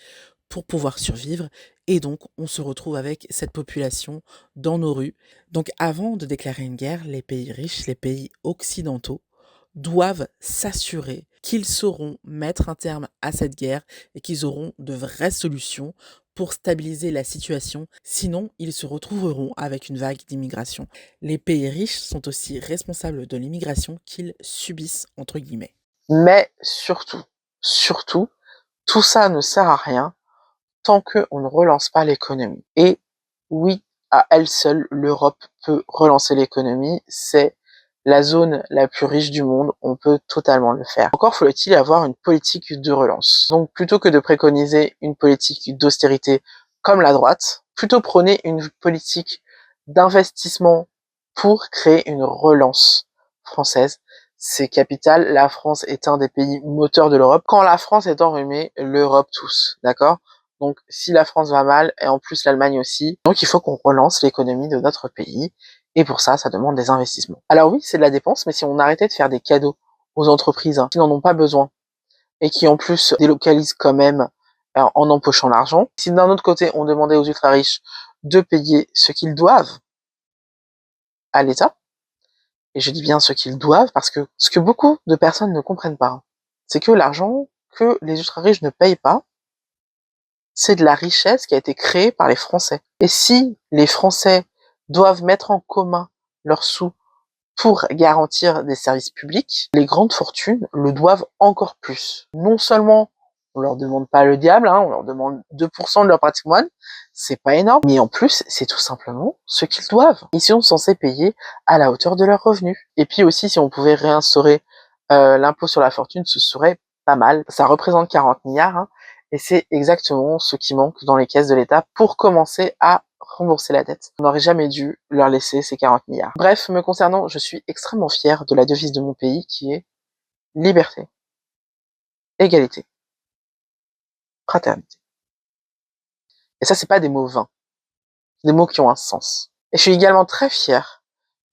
pour pouvoir survivre. Et donc on se retrouve avec cette population dans nos rues. Donc avant de déclarer une guerre, les pays riches, les pays occidentaux, doivent s'assurer qu'ils sauront mettre un terme à cette guerre et qu'ils auront de vraies solutions pour stabiliser la situation, sinon ils se retrouveront avec une vague d'immigration. Les pays riches sont aussi responsables de l'immigration qu'ils subissent, entre guillemets. Mais surtout, tout ça ne sert à rien tant qu'on ne relance pas l'économie. Et oui, à elle seule, l'Europe peut relancer l'économie. C'est la zone la plus riche du monde, on peut totalement le faire. Encore faut-il avoir une politique de relance. Donc plutôt que de préconiser une politique d'austérité comme la droite, plutôt prôner une politique d'investissement pour créer une relance française. C'est capital, la France est un des pays moteurs de l'Europe. Quand la France est enrhumée, l'Europe tousse, d'accord ? Donc si la France va mal, et en plus l'Allemagne aussi, donc il faut qu'on relance l'économie de notre pays. Et pour ça, ça demande des investissements. Alors oui, c'est de la dépense, mais si on arrêtait de faire des cadeaux aux entreprises qui n'en ont pas besoin et qui en plus délocalisent quand même en empochant l'argent, si d'un autre côté on demandait aux ultra riches de payer ce qu'ils doivent à l'État, et je dis bien ce qu'ils doivent parce que ce que beaucoup de personnes ne comprennent pas, c'est que l'argent que les ultra riches ne payent pas, c'est de la richesse qui a été créée par les Français. Et si les Français doivent mettre en commun leurs sous pour garantir des services publics, les grandes fortunes le doivent encore plus. Non seulement on leur demande pas le diable, on leur demande 2% de leur patrimoine, c'est pas énorme, mais en plus, c'est tout simplement ce qu'ils doivent. Ils sont censés payer à la hauteur de leurs revenus. Et puis aussi, si on pouvait réinstaurer l'impôt sur la fortune, ce serait pas mal. Ça représente 40 milliards, et c'est exactement ce qui manque dans les caisses de l'État pour commencer à rembourser la dette. On n'aurait jamais dû leur laisser ces 40 milliards. Bref, me concernant, je suis extrêmement fier de la devise de mon pays qui est liberté, égalité, fraternité. Et ça, c'est pas des mots vains. C'est des mots qui ont un sens. Et je suis également très fier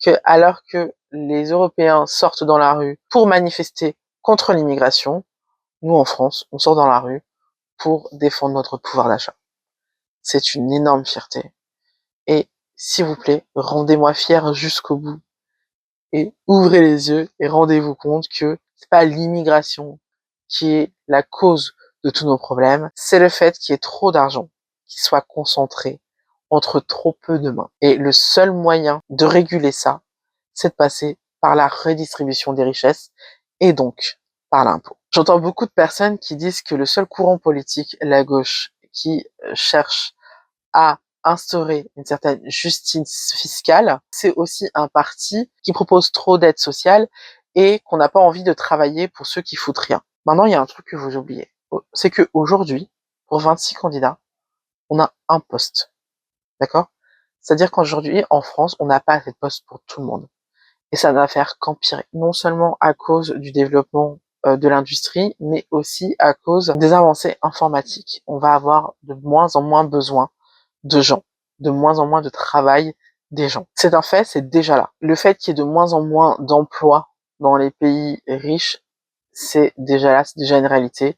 que, alors que les Européens sortent dans la rue pour manifester contre l'immigration, nous, en France, on sort dans la rue pour défendre notre pouvoir d'achat. C'est une énorme fierté. Et s'il vous plaît, rendez-moi fier jusqu'au bout. Et ouvrez les yeux et rendez-vous compte que c'est pas l'immigration qui est la cause de tous nos problèmes, c'est le fait qu'il y ait trop d'argent qui soit concentré entre trop peu de mains. Et le seul moyen de réguler ça, c'est de passer par la redistribution des richesses et donc par l'impôt. J'entends beaucoup de personnes qui disent que le seul courant politique, la gauche, qui cherche à instaurer une certaine justice fiscale, c'est aussi un parti qui propose trop d'aides sociales et qu'on n'a pas envie de travailler pour ceux qui foutent rien. Maintenant, il y a un truc que vous oubliez. C'est que aujourd'hui, pour 26 candidats, on a un poste. D'accord? C'est-à-dire qu'aujourd'hui, en France, on n'a pas assez de postes pour tout le monde. Et ça ne va faire qu'empirer. Non seulement à cause du développement de l'industrie, mais aussi à cause des avancées informatiques. On va avoir de moins en moins besoin de gens, de moins en moins de travail des gens. C'est un fait, c'est déjà là. Le fait qu'il y ait de moins en moins d'emplois dans les pays riches, c'est déjà là, c'est déjà une réalité.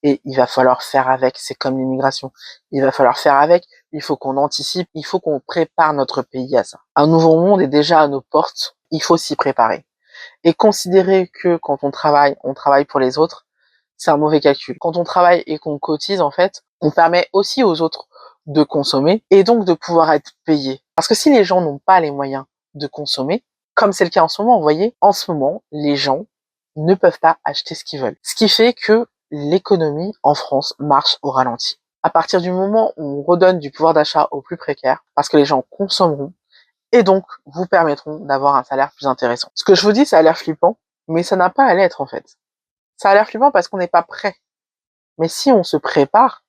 Et il va falloir faire avec, c'est comme l'immigration. Il va falloir faire avec, il faut qu'on anticipe, il faut qu'on prépare notre pays à ça. Un nouveau monde est déjà à nos portes, il faut s'y préparer. Et considérer que quand on travaille pour les autres, c'est un mauvais calcul. Quand on travaille et qu'on cotise, en fait, on permet aussi aux autres de consommer et donc de pouvoir être payés. Parce que si les gens n'ont pas les moyens de consommer, comme c'est le cas en ce moment, vous voyez, en ce moment, les gens ne peuvent pas acheter ce qu'ils veulent. Ce qui fait que l'économie en France marche au ralenti. À partir du moment où on redonne du pouvoir d'achat aux plus précaires, parce que les gens consommeront, et donc vous permettront d'avoir un salaire plus intéressant. Ce que je vous dis, ça a l'air flippant, mais ça n'a pas à l'être en fait. Ça a l'air flippant parce qu'on n'est pas prêt. Mais si on se prépare,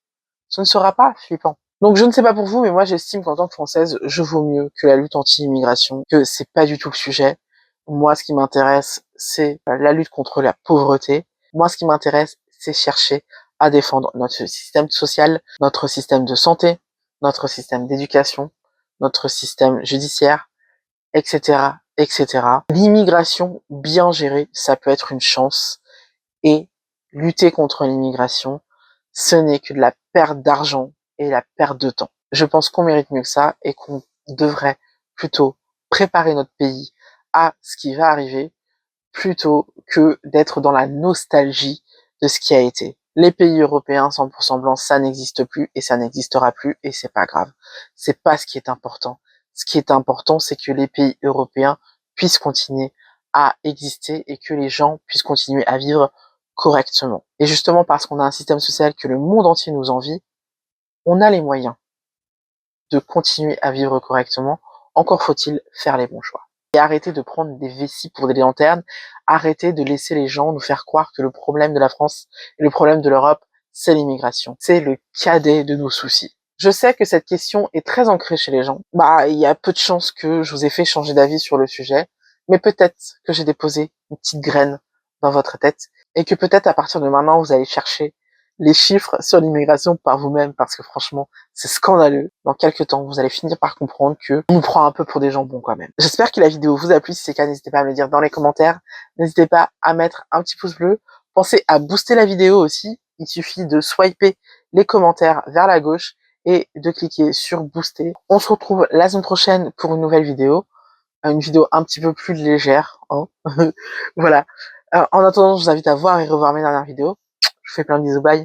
ce ne sera pas flippant. Donc je ne sais pas pour vous, mais moi j'estime qu'en tant que Française, je vaux mieux que la lutte anti-immigration, que c'est pas du tout le sujet. Moi, ce qui m'intéresse, c'est la lutte contre la pauvreté. Moi, ce qui m'intéresse, c'est chercher à défendre notre système social, notre système de santé, notre système d'éducation, notre système judiciaire, etc., etc. L'immigration bien gérée, ça peut être une chance. Et lutter contre l'immigration, ce n'est que de la perte d'argent et la perte de temps. Je pense qu'on mérite mieux que ça et qu'on devrait plutôt préparer notre pays à ce qui va arriver plutôt que d'être dans la nostalgie de ce qui a été. Les pays européens 100% blancs, ça n'existe plus et ça n'existera plus et c'est pas grave. C'est pas ce qui est important. Ce qui est important, c'est que les pays européens puissent continuer à exister et que les gens puissent continuer à vivre correctement. Et justement parce qu'on a un système social que le monde entier nous envie, on a les moyens de continuer à vivre correctement. Encore faut-il faire les bons choix. Et arrêter de prendre des vessies pour des lanternes, arrêter de laisser les gens nous faire croire que le problème de la France et le problème de l'Europe, c'est l'immigration. C'est le cadet de nos soucis. Je sais que cette question est très ancrée chez les gens. Il y a peu de chances que je vous ai fait changer d'avis sur le sujet, mais peut-être que j'ai déposé une petite graine dans votre tête et que peut-être à partir de maintenant, vous allez chercher les chiffres sur l'immigration par vous-même parce que franchement, c'est scandaleux. Dans quelques temps, vous allez finir par comprendre que on nous prend un peu pour des jambons quand même. J'espère que la vidéo vous a plu. Si c'est le cas, n'hésitez pas à me le dire dans les commentaires. N'hésitez pas à mettre un petit pouce bleu. Pensez à booster la vidéo aussi. Il suffit de swiper les commentaires vers la gauche et de cliquer sur booster. On se retrouve la semaine prochaine pour une nouvelle vidéo. Une vidéo un petit peu plus légère, hein. Voilà. En attendant, je vous invite à voir et revoir mes dernières vidéos. Je vous fais plein de bisous, bye.